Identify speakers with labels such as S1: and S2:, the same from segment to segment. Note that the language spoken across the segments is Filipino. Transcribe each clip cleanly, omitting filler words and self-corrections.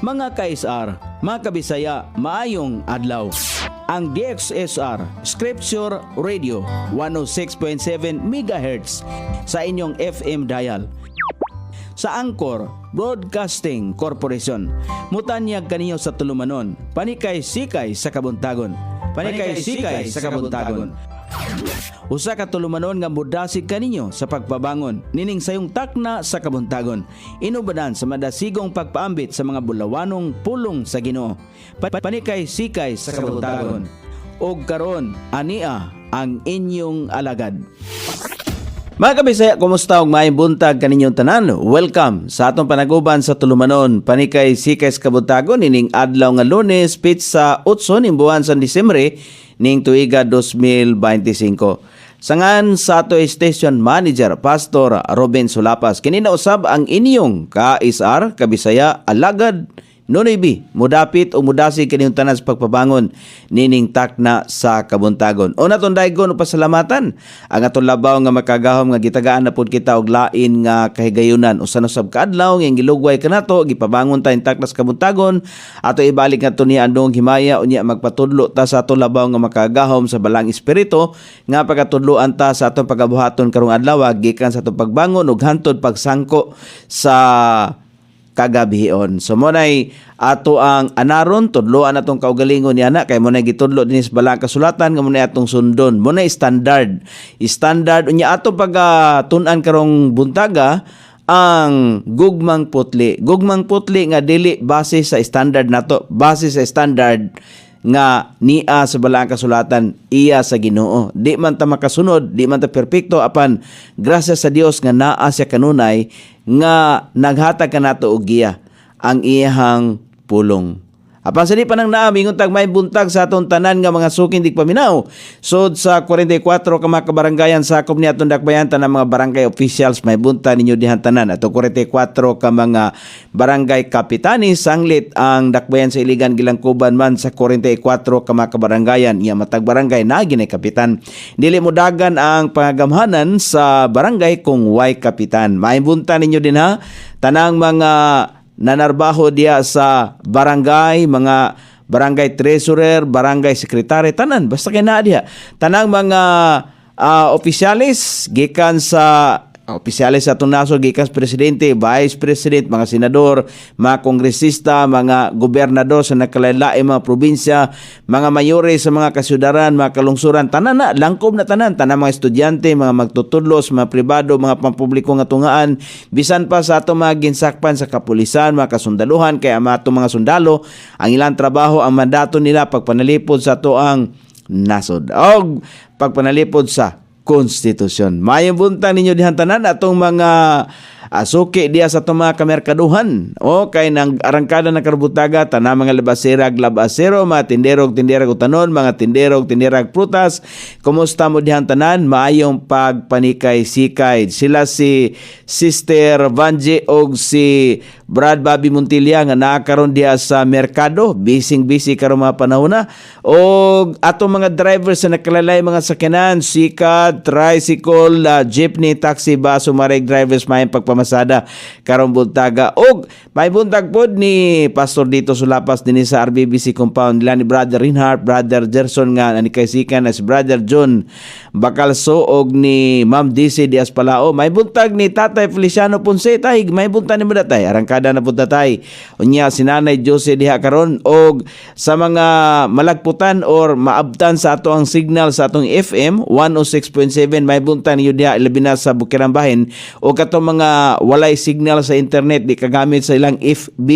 S1: Mga ka-SR, mga kabisaya, maayong adlaw. Ang DXSR Scripture Radio 106.7 MHz sa inyong FM dial. Sa Angkor Broadcasting Corporation, mutanyag kaninyo sa tulumanon, panikay-sikay sa kabuntagon. Panikay-sikay sa kabuntagon. Usa ka tulumanon nga mudasig kaninyo sa pagpabangon, nining sayong takna sa kabuntagon. Inubadan sa madasigong pagpaambit sa mga bulawanong pulong sa Ginoo. Panikay-sikay sa kabuntagon. Og karon ania ang inyong alagad. Mga kabisaya, kumusta og maayong buntag kaninyong tanan? Welcome sa atong panaguban sa tulumanon, panikay-sikay sa kabuntagon nining adlaw nga Lunes, pitsa 8 ning buwan sa Disyembre ning tuiga 2025. Sangan sa ato station manager Pastor Robin Sulapas, kini na usab ang inyong ka-SR kabisaya alagad Nonoy B, mudapit o mudasig kaniyong tanan sa pagpabangon nining takna sa kabuntagon. O naton daygon o pasalamatan ang atong labaw nga makagahom nga gitagaan na pud kita og lain nga kahigayunan usa na sab kaadlaw nga gilugway kanato gipabangon ta ning takna sa kabuntagon ato ibalik ngadto ni andong himaya unya magpatudlo ta sa atong labaw nga makagahom sa balang espiritu nga pagatudloan ta sa atong pagabuhaton karong adlaw gikan sa atong pagbangon ug hantod pagsangko sa kagabihon. So mo nay ato ang anaron tudloan atong kaugalingon niana kay mo nay gitudlo dinis balang kasulatan nga mo nay atong sundon. Mo nay standard unya ato tun-an karong buntaga ang gugmang putli. Gugmang putli nga dili base sa standard nato, base sa standard nga niya sa balang kasulatan iya sa Ginoo. Di man ta makasunod, di man ta perpekto apan grasya sa Dios nga naa siya kanunay nga naghatag kanato og giya ang iyang pulong. Apan sa di pa nang naamingon tag may buntag sa atong tanan nga mga suking digpaminaw. Sod sa 44 ka mga kabarangayan sa akop ni atong dakbayan tanang mga barangay officials may bunta ninyo dihan tanan. Ato 44 ka mga barangay kapitanis sanglit ang dakbayan sa Iligan Gilangkuban man sa 44 ka mga kabarangayan. Iya matag barangay na ginay kapitan. Dili mo dagan ang pangagamhanan sa barangay kung way kapitan. May bunta ninyo din ha tanang mga nanarbaho diya sa barangay, mga barangay treasurer, barangay secretary, tanan, basta kay naa diya. Tanang mga opisyalis, gikan sa opisyalis sa atong nasod, gikan sa presidente, vice president, mga senador, mga kongresista, mga gobernador sa nakalain mga probinsya, mga mayores sa mga kasyudaran, mga kalungsuran, tanan na, langkob na tanan, tanan mga estudyante, mga magtutudlos, mga pribado, mga pampubliko nga tungaan, bisan pa sa atong mga ginsakpan sa kapulisan, mga kasundaluhan, kaya atong mga sundalo, ang ilang trabaho, ang mandato nila pagpanalipod sa ato ang nasod, o pagpanalipod sa konstitusyon. Mayong buntang ninyo dihan tanan atong mga suki diya sa itong mga kamerkaduhan. O kay nang arangkada na karbutaga, tanang mga labasirag, labasero, mga tinderog utanon, mga tinderog prutas. Kumusta mo dihan tanan? Maayong pagpanikay-sikay. Sila si Sister Vanji og si Brad Bobby Montilla nga nakakaroon diya sa merkado. Busy karong mga panahon na. O atong mga drivers sa nakalalay mga sakyanan, sikat, tricycle, jeepney, taxi, bus, sumareg drivers mayang pagpamasada karong buntaga. Og may buntag pod ni Pastor dito Sulapas din sa RBBC compound nila ni Brother Reinhardt, Brother Gerson nga nanikaysikan na si Brother John Bacalso og ni Ma'am DC Diaz Palao. May buntag ni Tatay Feliciano Ponce tay, may buntag ni Madatay arangkada na pud tatay. Unya si Nanay Jose diha karon og sa mga malagputan or maabtan sa ato ang signal sa atong FM 106.7 may buntag niyo diha labi na sa Bukirang Bahin o katong mga walay signal sa internet di kagamit sa ilang FB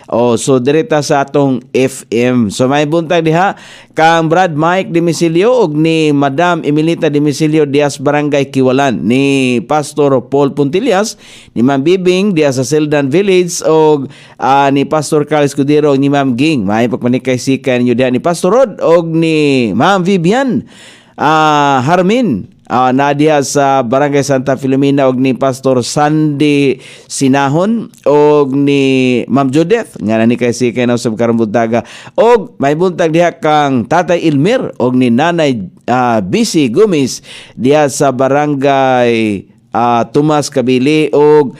S1: o so direta sa atong FM. So may buntag diha kang Brad Mike Dimisilio og ni Madam Emilita Dimisilio Diaz Barangay Kiwalan, ni Pastor Paul Puntillas, ni Ma'am Bibing diya sa Seldan Village og ni Pastor Carl Escudero og ni Ma'am Ging. May pagpanikay-sikay ninyo diha ni Pastor Rod og ni Ma'am Vivian Harmin Nadia sa Barangay Santa Filomena og ni Pastor Sandy Sinahon og ni Ma'am Judith nga nani kay sikay na usab karong buntaga og may buntag diha kang Tatay Ilmir og ni Nanay Bisi Gumis diha sa Barangay Tomas Kabili og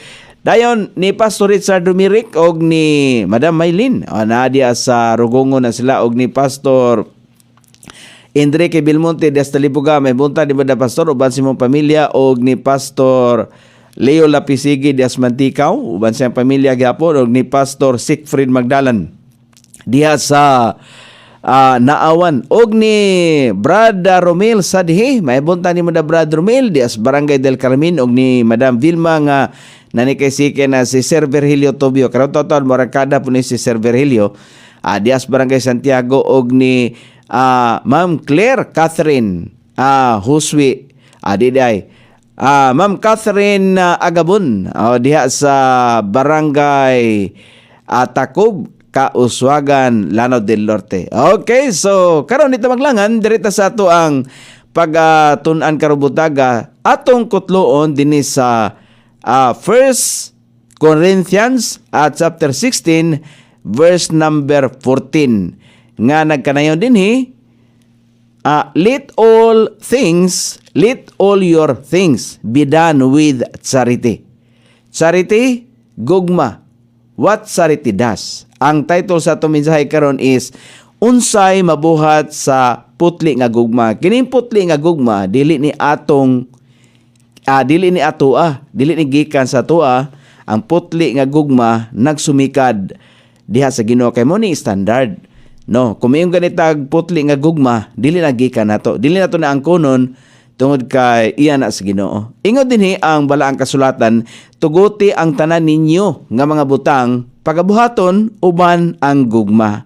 S1: Dayon ni Pastor Richard Dumiric og ni Madam Maylin na diya sa Rugungon na sila og ni Pastor Enrique Belmonte de Astalibuga may bunta di ba da pastor uban sa imong pamilya og ni Pastor Leo Lapisigi de Asmantikaw uban sa iyang pamilya gyapon og ni Pastor Siegfried Magdalan diha sa Naawan og ni Brad Romel Sadhi may bunta ni Brad Romel diha sa Barangay del Carmen og ni Madam Vilma nga nanikay na si Sir Virgilio Tobio karon taon morakada po ni si Sir Virgilio diha sa Barangay Santiago og ni Ma'am Claire Catherine Huswi diday Ma'am Catherine Agabon diha sa Barangay Tacob Kauswagan Lanao del Norte. Okay, so karon nito maglangan direta sa ato ang pagtun-an karubutaga atong kutloon dinhi sa 1 Corinthians chapter 16 verse number 14 nga nagkanayon dinhi let all your things be done with charity. Charity, gugma. What charity does? Ang title sa itong mensahe karon is unsay mabuhat sa putli nga gugma. Kining putli nga gugma dili ni gikan sa atoa. Ang putli nga gugma nagsumikad diha sa Ginoo kay mo ni standard. No, kung mayong ganitag putli nga gugma, dili na gikan nato. Dili nato na angkonon tungod kay iya na sa Ginoo. Ingod dinhi ang balaang kasulatan, tuguti ang tanan ninyo nga mga butang pagabuhaton uban ang gugma.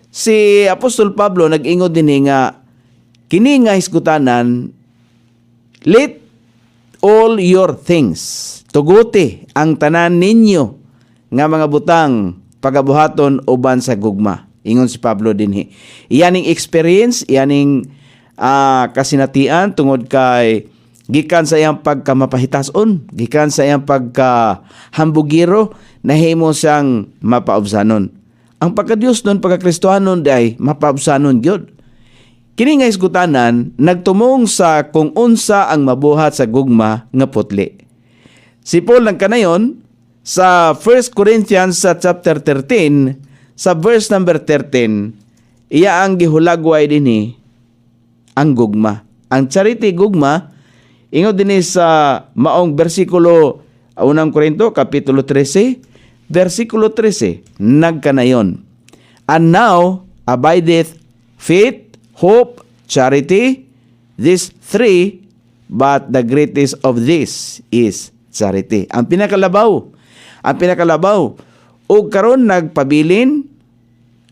S1: Si Apostol Pablo nag-ingod dinhi nga kini nga hisgutanan, let all your things, tuguti ang tanan ninyo nga mga butang pagabuhaton uban sa gugma. Ingon si Pablo dinhi. Iyaning experience, iyaning kasinatian tungod kay gikan sa iyang pagkamapahitason, gikan sa iyang pagkahambugiro, nahimo siyang mapaubsanon. Ang pagka-Dios nun, pagka-Kristohanon day mapaubsanon gyud. Kini nga isgutanan nagtumong sa kung unsa ang mabuhat sa gugma nga putli. Si Paul nagkanayon sa 1 Corinthians sa chapter 13 sa verse number 13, iya ang gihulagway dinhi ang gugma. Ang charity gugma, ingod dinhi sa maong bersikulo 1 Korinto kapitulo 13, versikulo 13, nagkanayon. And now abideth faith, hope, charity, these three, but the greatest of these is charity. Ang pinakalabaw, ug karon nagpabilin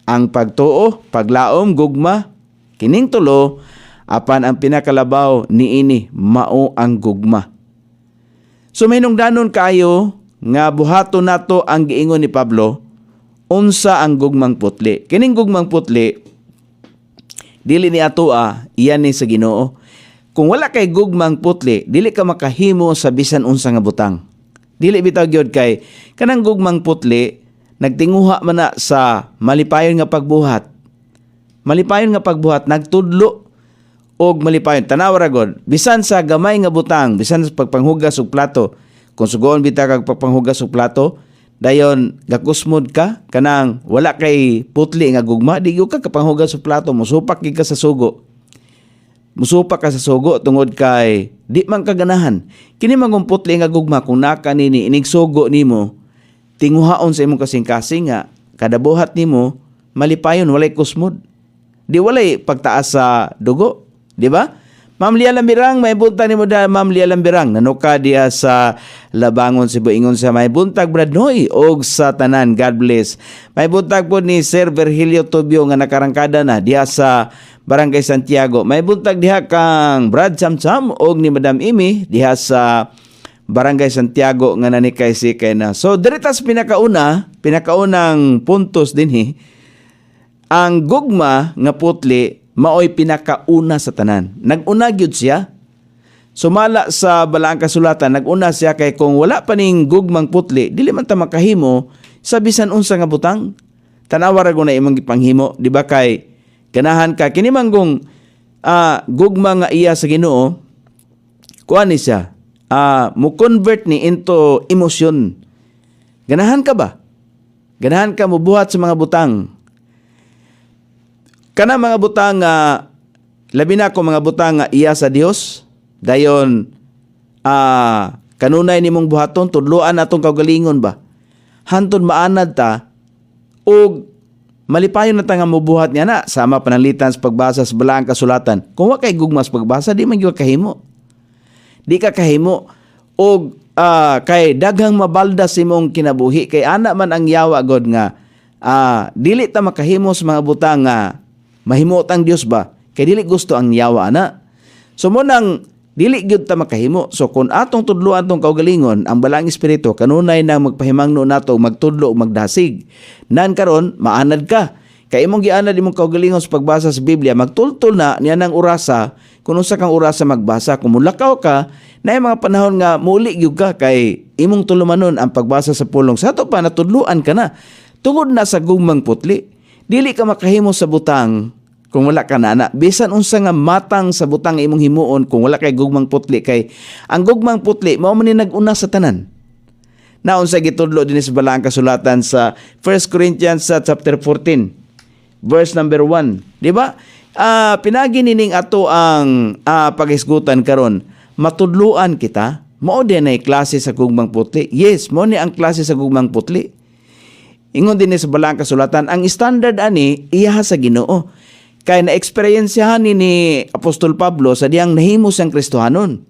S1: ang pagtuo, paglaom, gugma, kining tulo, apan ang pinakalabaw niini mao ang gugma. So mahinungdanon kayo nga buhaton nato ang giingon ni Pablo, unsa ang gugmang putli. Kining gugmang putli, dili ni atoa, iyan ni sa Ginoo. Kung wala kay gugmang putli, dili ka makahimo sa bisan unsa nga butang. Dili bitaw gyud kay kanang gugmang putli nagtinguha man na sa malipayon nga pagbuhat. Malipayon nga pagbuhat nagtudlo og malipayon. Tanaw ra gud bisan sa gamay nga butang, bisan sa pagpanghugas og plato. Kung sugoon bitaw kag pagpanghugas og plato, dayon gakusmod ka kanang wala kay putli nga gugma, di gyud ka kapanghugas og plato, musupak gyud ka sa sugo. Musupak ka sa sugo tungod kay di man kaganahan. Kini man putli nga gugma kung naka nini inig sugo nimo, tinguhaon sa imong kasing-kasing nga kada buhat nimo malipayon walay kusmod. Di walay pagtaas sa dugo, di ba? Ma'am Lia Lambirang, may buntag nimo da Ma'am Lia Lambirang, nanuka diha sa Labangon Cebu, ingon sa may buntag Brad Noy og sa tanan, God bless. May buntag po ni Sir Virgilio Tobio nga nakarangkada na diha sa Barangay Santiago. May buntag diha kang Brad Chamcham og ni Madam Imi diha sa Barangay Santiago nga nanikay sikay na. So diretas pinakaunang puntos dinhi, ang gugma nga putli maoy pinakauna sa tanan. Naguna gyud siya. Sumala sa balaang kasulatan, naguna siya kay kung wala pa ning gugmang putli, dili man ta makahimo sa bisan unsa nga butang. Tanawa ra na imong gipanghimo, di ba kay ganahan ka kini manggong gugma nga iya sa Ginoo, kuan ni siya. Mo convert ni into emotion. Ganahan ka ba? Ganahan ka mubuhat sa mga butang. Kana mga butang labi na ko mga butang iya sa Dios, dayon kanunay nimong buhaton, tudloan atong kaugalingon ba? Hantod maanad ta og malipayon na ta nga mubuhat niya na sama pananglitan sa pagbasa sa balaang kasulatan. Kung wa kay gugmas pagbasa, di man gyud kahimo. Di ka kahimo og kay daghang mabaldas imong kinabuhi kay ana man ang yawa god nga dili ta makahimo sa mga butang nga mahimot ang Dios ba? Kay dili gusto ang yawa na. So mo nang dili gyud ta makahimo. So kung atong tudloan tong kaugalingon, ang balang espiritu kanunay na magpahimangno nato magtudlo ug magdasig. Nan karon maanad ka. Kay imong gianad imong kaugalingon sa pagbasa sa Biblia, magtultol na niya ng orasa, kung unsa kang orasa magbasa. Kung mulakaw ka, na mga panahon nga muli gyud ka kay imong tulumanon ang pagbasa sa pulong. Sa ato pa natudloan ka na. Tungod na sa gugmang putli. Dili ka makahimo sa butang kung wala ka na. Bisan unsa nga matang sa butang imong himuon kung wala kay gugmang putli, kay ang gugmang putli mao man ni nag-una sa tanan. Naon sa gitudlo dinhi sa balaang kasulatan sa 1 Corinthians chapter 14 verse number 1. Di ba? Pinagi nining ato ang paghisgutan karon. Matudluan kita. Mao din ay klase sa gugmang putli. Yes, mao ni ang klase sa gugmang putli. Ingon din sa balaang kasulatan, ang standard ani iya sa Ginoo. Kaya na-experiensyahan ni Apostol Pablo sa diyang nahimo siyang Kristohanon.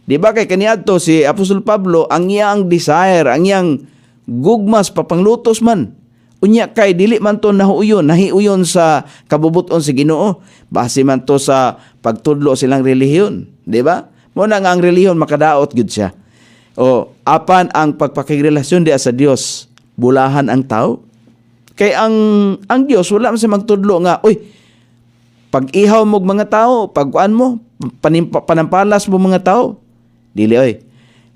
S1: Di ba kay kaniadto si Apostol Pablo, ang iyang desire, ang iyang gugmas, papanglutos man. Unya kay dili man to nahiuyon sa kabubuton si Ginoo. Base man to sa pagtudlo silang relihiyon. Di ba? Muna nga ang relihiyon makadaot gud siya. O apan ang pagpakigrelasyon diya sa Dios, bulahan ang tao. Kay ang Dios wala man siya magtudlo nga, pag ihaw mo mga tao, pagkuan mo, panampalas mo mga tao. Dili oy.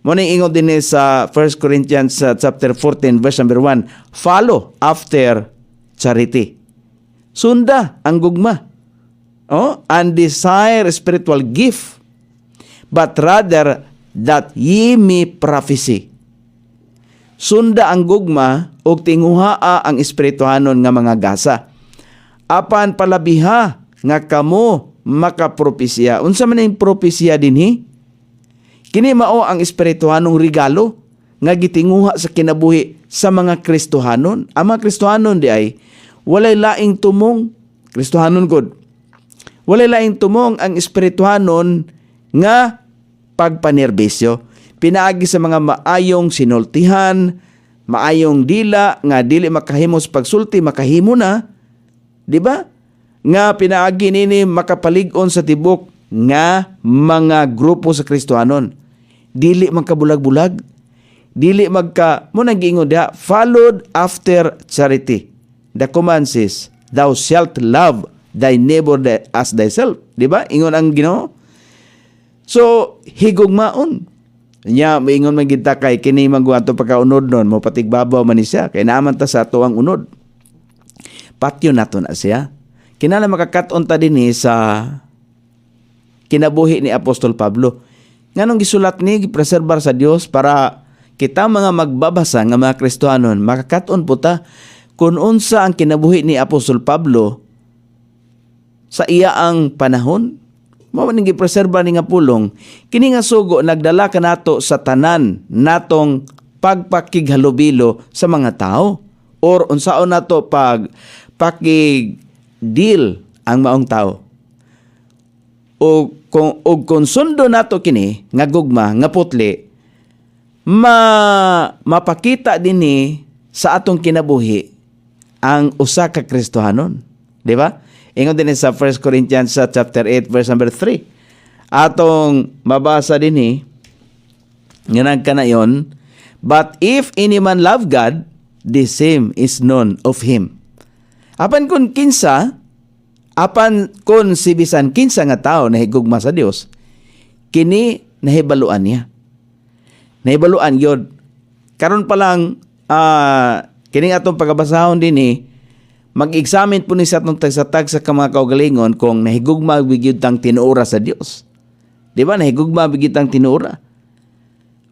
S1: Muna ingon din sa 1 Corinthians chapter 14 verse number 1. Follow after charity. Sunda ang gugma. And desire spiritual gift, but rather that ye may prophecy. Sunda ang gugma ug tinguhaa ang espirituhanon nga mga gasa. Apan palabiha nga kamo makapropesya. Unsa man ang propesya dinhi? Kini mao ang espirituhanong regalo nga gitinguha sa kinabuhi sa mga Kristohanon. Ang mga Kristohanon di ay walay laing tumong Kristohanon gud. Walay laing tumong ang espirituhanon nga pagpanerbisyo. Pinaagi sa mga maayong sinultihan, maayong dila nga dili makahimo sa pagsulti, makahimo na. Di ba? Nga pinaagi nini makapalig-on sa tibok nga mga grupo sa Kristohanon. Dili magkabulag-bulag, dili mo nang giingon diha, followed after charity. The command says, thou shalt love thy neighbor as thyself. Di ba? Ingon ang Ginoo. So, higugmaon. Nya moingon man gid ta kay kini magwato pagkaunod nun, mo patigbabaw man ni siya kay naaman ta sa ato ang unod. Patyo nato na siya. Kinala makakat-on ta dinhi sa kinabuhi ni Apostol Pablo. Nganong gisulat ni gipreserbar sa Dios para kita mga magbabasa nga mga Kristohanon makakat-on po ta kung unsa ang kinabuhi ni Apostol Pablo sa iya ang panahon. Mao ning gipreserbar ni nga pulong kini nga sugo nagdala kanato sa tanan natong pagpakighalubilo sa mga tao or unsaon nato pakig-deal ang maong tao. O kung sundo nato kini nga gugma nga putli mapakita dinhi sa atong kinabuhi ang usa ka Kristohanon, di ba? Ingon din sa 1 Corinthians chapter 8 verse number 3. Atong mabasa dinhi nga nagkanayon, but if any man love God, the same is known of him. Apan kun si bisan kinsa nga tao nahigugma sa Dios, kini nahibaluan niya. Nahibaluan yun. Karon pa lang, kining atong pagabasahon dinhi, mag-examine po ni sa atong tagsatag sa mga kaugalingon kung nahigugma bigyud tang tinuora sa Dios. Di ba? Nahigugma bigyud tang tinuora.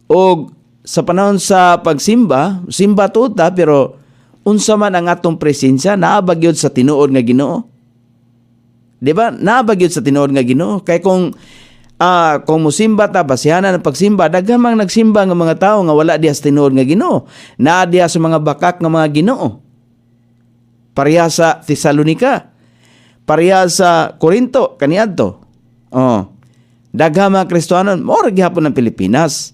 S1: O sa panahon sa pagsimba, simba tuta pero unsa man ang atong presensya naabag yun sa tinuod nga Ginoo. Di ba? Naabag yun sa tinuod nga Ginoo. Kay kung musimba ta, basihanan ng pagsimba, daghamang nagsimba ng mga tao nga wala diha sa tinuod nga Ginoo. Naa diha sa mga bakak nga mga Ginoo. Pareha sa Thessalonica, pareha sa Corinto, kaniadto. Daghang mga Kristiyanon, mora gihapon ng Pilipinas.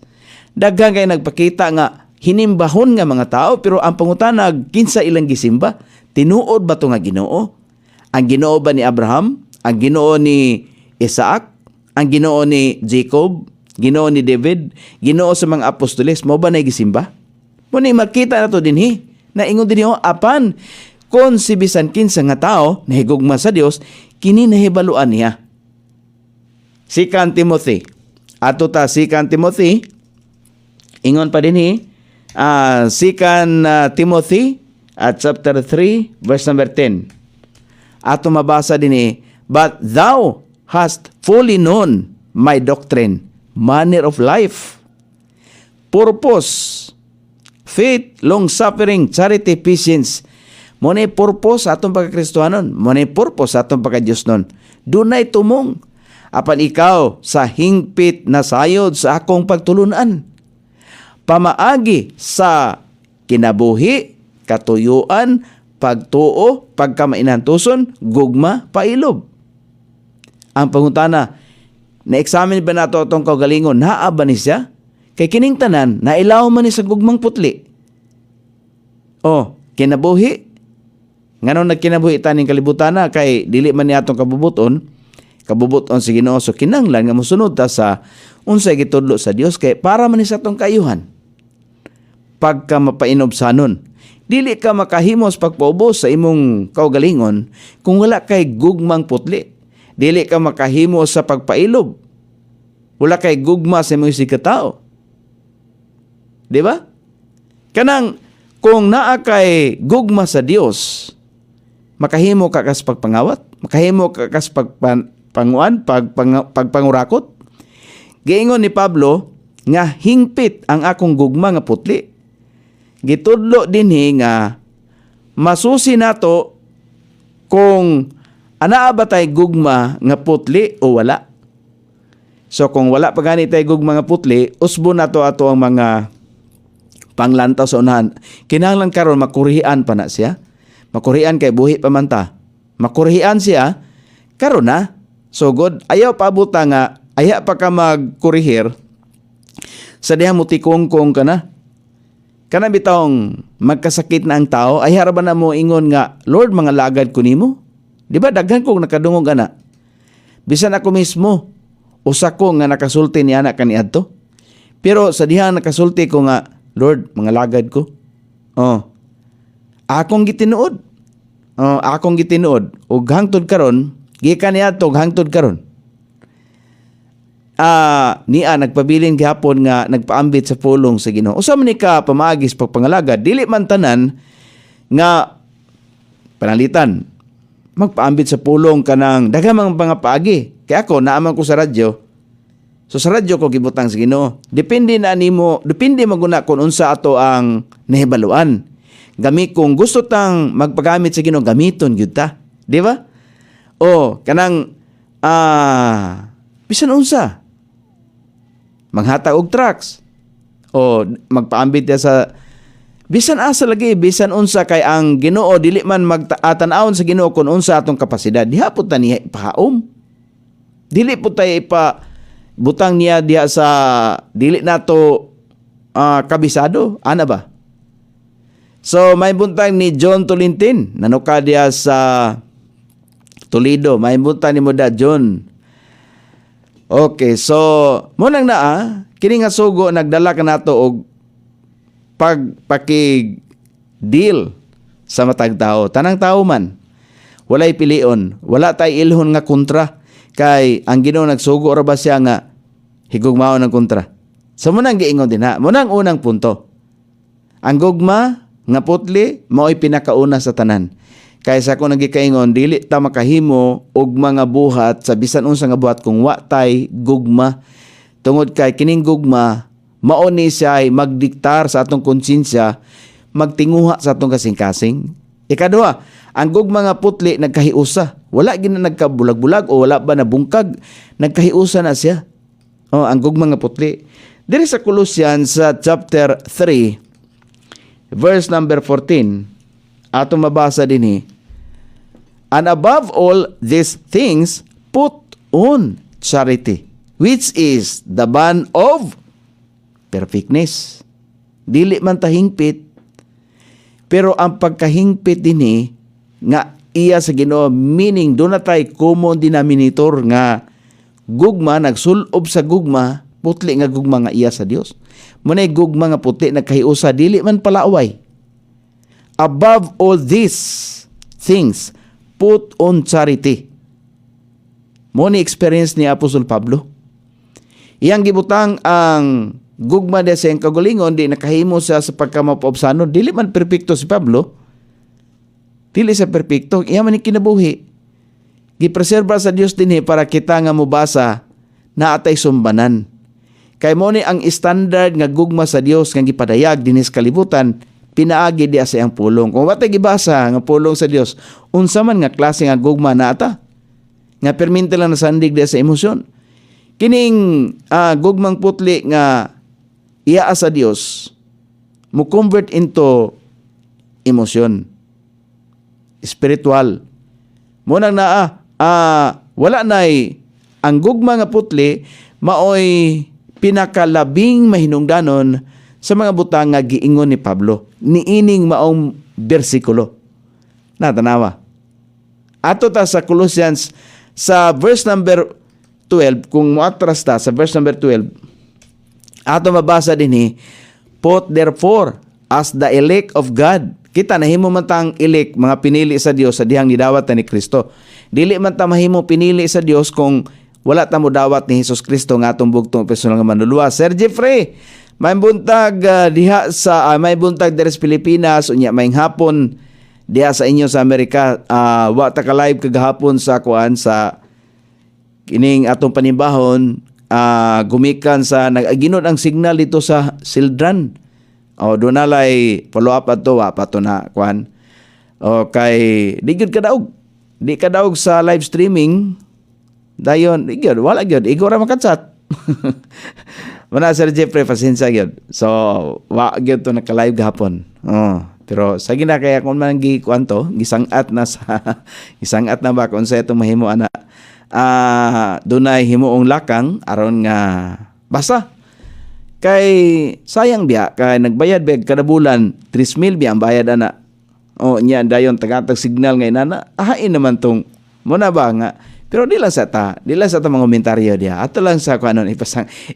S1: Daghang kay nagpakita nga hinimbahon nga mga tao, pero ang pangutanag, kinsa ilang gisimba? Tinuod ba to nga Ginoo? Ang Ginoo ba ni Abraham? Ang Ginoo ni Isaac? Ang Ginoo ni Jacob? Ginoo ni David? Ginoo sa mga apostoles? Mo ba na gisimba? Muna makita na to dinhi. Naingon din apan, kung si bisan kinsa nga tao nahigugma sa Dios, kini nahibaluan niya. Si Timothy. Ato ta si Timothy. Ingon pa dinhi. Si Timothy at chapter 3 verse number 10. Ato mabasa dinhi, but thou hast fully known my doctrine, manner of life, purpose, faith, long-suffering, charity, patience. Muna'y purpose sa atong pagkakristohanon. Muna'y purpose sa atong pagka-Diyos nun. Dunay tumong. Apan ikaw sa hingpit na sayod sa akong pagtulunan. Pamaagi sa kinabuhi, katuyuan, pagtuo, pagkamainantuson, gugma, pailob. Ang pangutana, na-examine ba nato itong kaugalingon? Naa ba ni siya? Kay kining tanan, nailaw man ni sa gugmang putli. Kinabuhi. Nganon nagkinabuhi taning kalibutan na kay dili man ni atong kabubuton sa Ginoo. So kinahanglan nga mosunod ta sa unsay gitudlo sa Dios kay para man ni sa atong kaayuhan. Pagka mapainobsanon, dili ka makahimos pagpaubos sa imong kaugalingon kung wala kay gugmang putli. Dili ka makahimos sa pagpailob. Wala kay gugma sa imong sikatao. Di ba? Kanang kung naa kay gugma sa Dios, makahimo ka kas pagpangawat, makahimo ka kas pagpangurakot. Giingon ni Pablo nga hingpit ang akong gugma nga putli. Gitudlo dinhi nga masusi nato kung anaa ba tay gugma nga putli o wala. So kung wala pa gani tay gugma nga putli, usbo nato ato ang mga panglantaw sa unahan. Kinahanglan karon makurihan pa na siya. Makurihan kay buhi pa man ta. Makurihan siya karon na. So God, ayaw pabuta nga aya pa ka magkurihir sa diha mo tikongkong ka na. Kana bitawng magkasakit na ang tao, ay haraban na mo ingon nga, Lord, mga lagad ko nimo. Di ba daghan kong nakadungog ana. Bisan ako mismo, usa ko nga nakasulti ni anak kaniadto. Pero sa diha nakasulti ko nga, Lord, mga lagad ko. Akong gitinuod. Akong gitinuod. Ug hangtod karon, gikan niadto hangtod karon. Niya nagpabilin gihapon nga nagpaambit sa pulong sa Ginoo. Usa man ni ka pamaagis pagpangalagad, dili man tanan nga panalitan magpaambit sa pulong kanang daghang mga paagi. Kaya ako naaman ko sa radyo. So sa radyo ko gibutang sa Ginoo. Depende na nimo, depende maguna kung unsa ato ang nahibaluan. Gami kung gusto tang magpagamit sa Ginoo, gamiton gyud ta. Di ba? Kanang bisan unsa maghatag og trucks o magpaambit sa bisan asa lagi, bisan unsa kay ang Ginoo dili man magtatanawon sa Ginoo kun unsa atong kapasidad. Diha pud ta niya ipahaom. Dili pud tay butang niya diha sa dili nato kabisado, ana ba? So may buntang ni John Tolintin nanuka diha sa Toledo. May buntang ni Moda John. Okay, so munang naa kini nga sugo nagdala ka nato og pagpaki deal sa matag tao. Tanang tao man walay pilion, wala tay ilhon nga kontra kay ang Ginoo nagsugo ra ba siya nga higugmao ng kontra. So munang giingon din ha, munang unang punto. Ang gugma nga putli mao'y pinakauna sa tanan. Kaysa kung nagikaingon, dili ta makahimo og mga buhat sa bisan unsa nga buhat kung wa tay gugma. Tungod kay kining gugma mao ni siya ay magdiktar sa atong konsensya, magtinguha sa atong kasing-kasing. Ikaduha, ang gugma nga putli nagkahiusa. Wala gina nagkabulag-bulag o wala ba nabungkag, nagkahiusa na siya. Ang gugma nga putli. Diri sa Colossians sa chapter 3, verse number 14, ato mabasa din and above all these things, put on charity, which is the bond of perfectness. Dili man tahingpit, pero ang pagkahingpit din nga iya sa Ginoo, meaning doon na tayo common denominator nga gugma, nagsulob sa gugma, putli nga gugma nga iya sa Dios. Munay gugma nga putli nagkahiusa, dili man palaaway. Above all these things, put on charity. Mo ni experience ni Apostol Pablo. Iyang gibutang ang gugma de sa iyang kagalingon, di nakahimo siya sa pagkamapaobsanon. Dili man perpekto si Pablo. Dili sa perpekto. Iya man ni kinabuhi. Gipreserba sa Dios dinhi para kita nga mubasa na atay sumbanan. Kay mo ni ang standard nga gugma sa Dios nga gipadayag dinhi sa kalibutan, pinaagi diya sa iyang pulong. Kung watay gibasa nga pulong sa Dios, unsa man nga klase nga gugma na ata? Nga perminta lang nasandig diya sa emosyon. Kining gugmang putli nga iya sa Dios, mo convert into emosyon. Spiritual. Munang wala na'y ang gugma nga putli maoy pinakalabing mahinungdanon sa mga butang nga giingon ni Pablo. Niining maong bersikulo. Natanawa. Ato ta sa Colossians sa verse number 12, kung muatras ta sa verse number 12, ato mabasa din put therefore as the elect of God. Kita nahimo man tang elect, mga pinili sa Dios sa dihang nidawat ni Kristo. Dili man ta mahimo pinili sa Dios kung wala ta mo dawat ni Hesus Kristo nga atong bugtong personal nga manluluwa. Sir Jeffrey, may buntag diha sa may buntag diri sa Pilipinas, unya may hapon diha sa inyo sa Amerika. Wa ta ka live kagahapon sa kuan sa kining atong panibahon, gumikan sa nagaginod ang signal dito sa Sildran. Doon nalay follow up ato, pato na kuan. Kay di gyud kadaog. Di kadaog sa live streaming. Dayon, di gyud wala gyud igo ra makatsat. Mana Sir Jeffrey pasensya gyud. So, wa gyud to naka-live gahapon. Pero sa gina kaya kung man gi kuanto, gisangat na sa gisangat na ba kung sa itong mahimo ana. Dunay himuong lakang aron nga basta kay sayang biya kay nagbayad beg kada bulan 3,000 biya ang bayad ana. Nya dayon tagatag signal ngay nana. Ahain naman tong mo na ba nga. Pero di lang sa ta mga komentaryo dia. Ato lang sa kuanon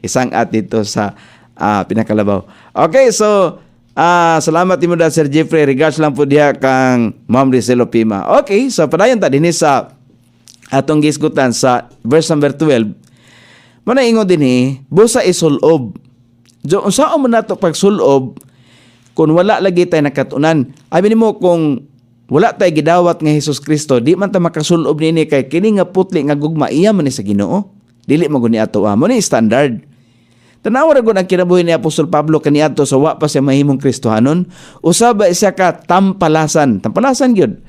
S1: isang at dito sa pinakalabaw. Okay, so salamat nimo da Sir Jeffrey. Regards lang po diha kang Ma'am Rizelo Pima. Okay, so padayon ta dinhi sa atong gisgutan sa verse number 12. Muna ingon dinhi, busa isulob. So, saan mo na ito pagsulob kung wala lagi tayo nakatunan? Abi mo kung wala tayo gidawat nga Hesus Kristo, di man tayo makasulob nini kay kini nga putli nga gugma iya man ni sa Ginoo. Dili mo guni ato mo ni standard. Tanawa ra gud ang kinabuhi ni Apostol Pablo kaniadto sa wa pa siya mahimong Kristohanon. Usaba siya ka tampalasan gyud.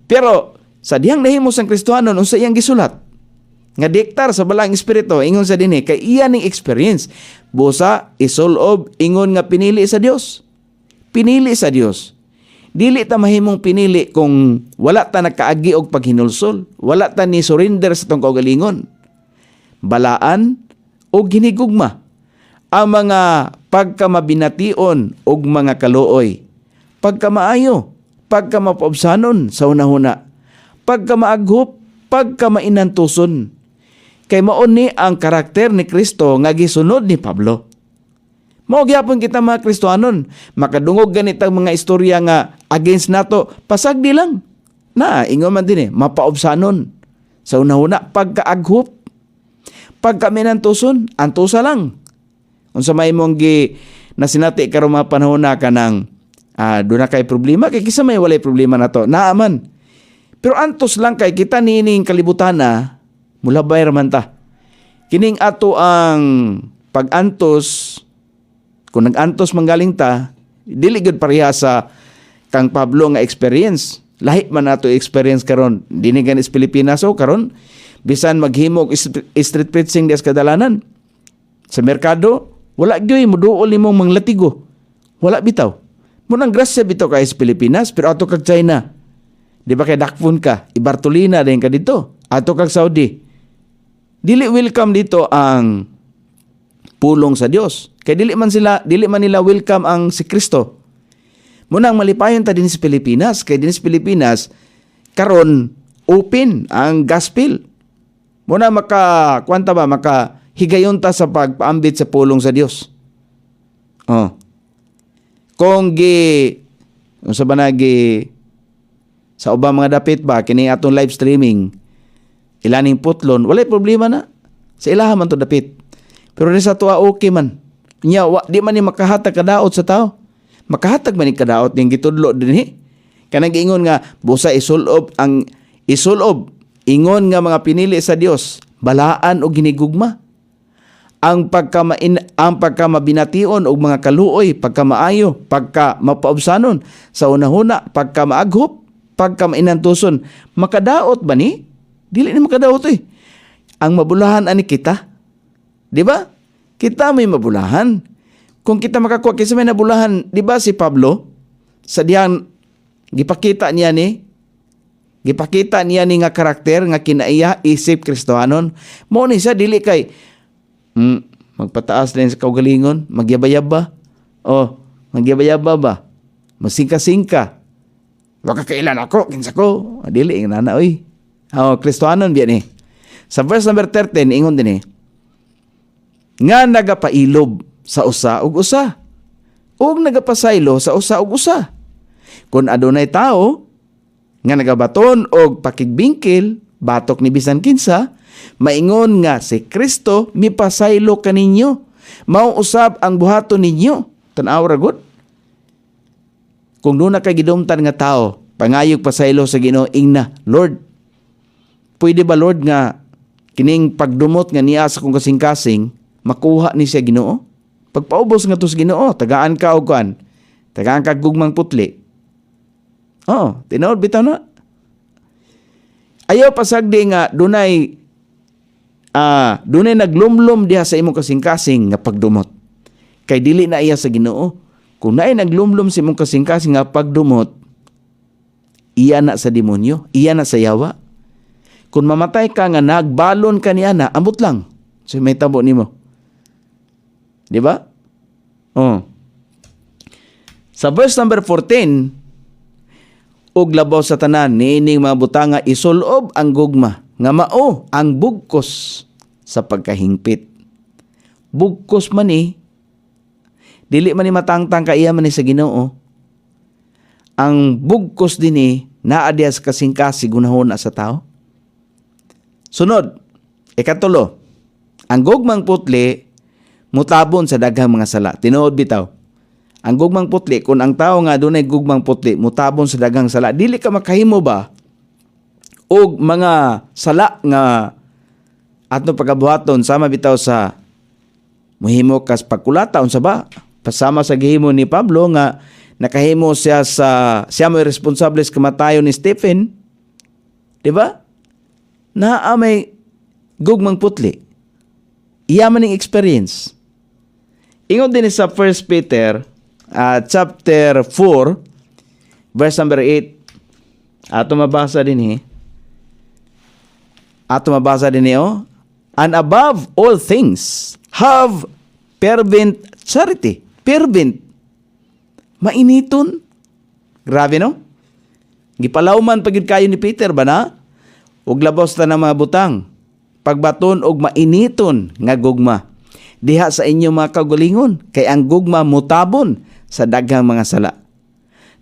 S1: Pero sa dihang nahimo sang Kristohanon unsa iyang gisulat? Nga diktar sa balang espiritu ingon sa dinhi kay iya ning experience busa isulob ingon nga pinili sa Dios. Pinili sa Dios. Dili ta mahimong pinili kung wala ta nakaagi og paghinulsol, wala ta ni surrender sa tong kaugalingon. Balaan o ginigugma ang mga pagkamabination og mga kaluoy, pagkamaayo, pagkamapaubsanon sa unahuna, pagkamaaghop, pagkamainantuson. Kay maon ni ang karakter ni Kristo nga gisunod ni Pablo. Mao gyapon kita mga Kristohanon, makadungog ganitang mga istorya nga against nato, pasagdi lang. Na ingon man din mapaubsanon. Sa unahuna pagkaaghop, pagkaminantuson, antusa lang. Unsa may mong nasinati karon mga panahon na kanang do na kay problema kay kisa may walay problema nato. Naaman. Pero antos lang kay kita nining kalibutan na mula bayar man ta. Kining ato ang pag-antos Kung nag-antos manggaling ta, dili gud pareha sa kang Pablo nga experience. Lahi man nato experience karon. Dini ganis Pilipinas o karon bisan maghimo og street preaching dias kadalanan. Sa merkado, wala gyoy moduol nimong manglatigo. Wala bitaw. Munang grasya bitaw kay sa Pilipinas pero ato kag China. Di ba kay dakpon ka, ibartolina din ka dito. Ato kag Saudi. Dili welcome dito ang pulong sa Dios. Kay dili man nila welcome ang si Kristo. Munang malipayon ta din sa Pilipinas, kay din sa Pilipinas karon open ang gospel. Muna makahigayon ta sa pagpaambit sa pulong sa Dios. Oh. Kung unsa ba sa ubang mga dapit ba kini atong live streaming ilaning putlon, walay problema na. Sa ilaha man to dapit. Pero sa tuwa okay man. Nya di man ni makahatag kadaot sa tao. Makahatag man ni kadaot ning gitudlo dinhi. Kanang giingon nga busa isulob ingon nga mga pinili sa Dios, balaan o ginigugma. Ang pagkamabination og mga kaluoy, pagkamaayo, pagkamapaubsanon, sa unahuna, pagkamaaghop, pagkamainantuson, makadaot ba ni? Dili ni makadaot eh. Ang mabulahan ani kita. Di ba? Kita may mabulahan. Kung kita makakuha kinsa may nabulahan, di ba si Pablo sa diyang gipakita niya ni nga karakter nga kinaiya isip Kristohanon. Mao ni siya dili kay magpataas din sa kaugalingon, magyaba-yab ba? Oh, magyaba-yaba ba? Masingka-singka. Waka kailan ako, kinsa ko. Dili nga nana oy. Oh, Kristohanon biya ni. Sa verse number 13 ingon din nga nagapailob sa usa ug usa. Ug nagapasaylo sa usa ug usa. Kung adunay tao nga nagabaton og pakigbingkil, batok ni bisan kinsa, maingon nga si Kristo mipasaylo kaninyo. Mao usab ang buhaton ninyo. Tan-aw ra gud. Kung doon na kay gidumtan nga tao, pangayog pasaylo sa Ginoo ingna, Lord, pwede ba Lord nga kining pagdumot nga niya sa kong kasing-kasing, makuha ni siya Ginoo? Pagpaubos nga to sa Ginoo, tagaan ka og kuan, tagaan ka gugmang putli. Oh, tinuod bitaw na. Ayaw pasagdi nga dunay naglumlum diha sa imong kasing-kasing nga pagdumot. Kay dili na iya sa Ginoo. Kung naay naglumlum sa imong kasing-kasing nga pagdumot, iya na sa demonyo, iya na sa yawa. Kung mamatay ka nga nagbalon ka niya na, ambot lang. So may tabo nimo. Di ba? Oh. Sa verse number 14, ug labaw sa tanan niining mga butanga isulob ang gugma nga mao ang bugkos sa pagkahingpit. Bugkos man dili man ni matangtang kaiya man ni sa Ginoo. Ang bugkos dinhi naa diha sa kasing-kasing gunahon na sa tao. Sunod, ikatulo, ang gugmang putli mutabon sa daghang mga sala. Tinuod bitaw. Ang gugmang putli, kung ang tao nga dunay gugmang putli, mutabon sa daghang sala, dili ka makahimo ba og mga sala nga atong pagabuhaton sama bitaw sa muhimo kas pagkulata unsa ba? Pasama sa gihimo ni Pablo nga nakahimo siya mo responsable sa kamatayon ni Stephen. Di ba? Naa may gugmang putli. Iya man ning experience. Ingon din sa 1 Peter chapter 4 verse number 8. Ato mabasa din and above all things have fervent charity. Fervent. Mainiton. Grabe no? Gipalawman pagid kayo ni Peter ba na? Ug labos ta ng mga butang. Pagbaton og mainiton nga gugma. Diha sa inyo mga kaugalingon, kay ang gugma mutabon sa daghang mga sala.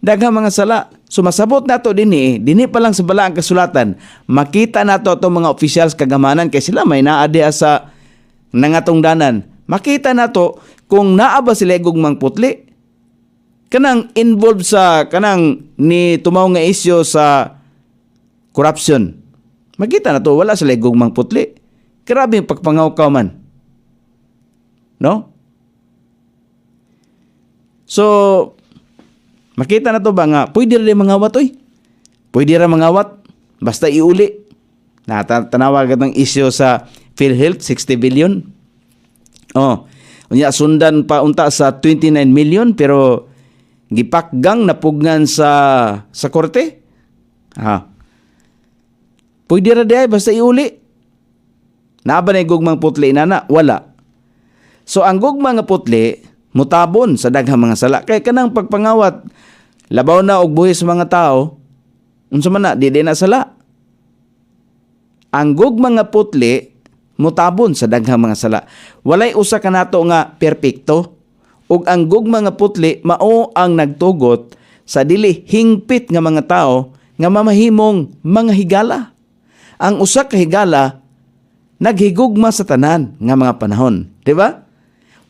S1: Daghang mga sala. Sumasabot nato dinhi pa lang sa balaang kasulatan. Makita nato itong mga officials kagamanan kay sila may naa diha sa nangatong danan. Makita nato kung naa ba sila gugmang putli. Kanang involved sa kanang ni tumaw nga isyo sa corruption. Makita na to, wala sila gugmang putli. Grabe yung pagpangawkaw man. No? So, makita na to ba nga, pwede rin mangawat, oy. Pwede rin mangawat, basta iuli. Natanawag ng issue sa PhilHealth, 60 billion. Unya sundan pa unta sa 29 million, pero gipakgang napugnan sa korte. Pwede rin di basta iuli. Naaba na gugmang putli inana? Wala. So, ang gugma nga putli, mutabon sa daghang mga sala. Kaya kanang pagpangawat, labaw na og buhis sa mga tao, unsa man na, di na sala. Ang gugma nga putli, mutabon sa daghang mga sala. Walay usa ka nato nga perpekto. Ug ang gugma nga putli, mao ang nagtugot sa dili hingpit nga mga tao nga mamahimong mga higala. Ang usa ka higala, naghigugma sa tanan nga mga panahon. Diba?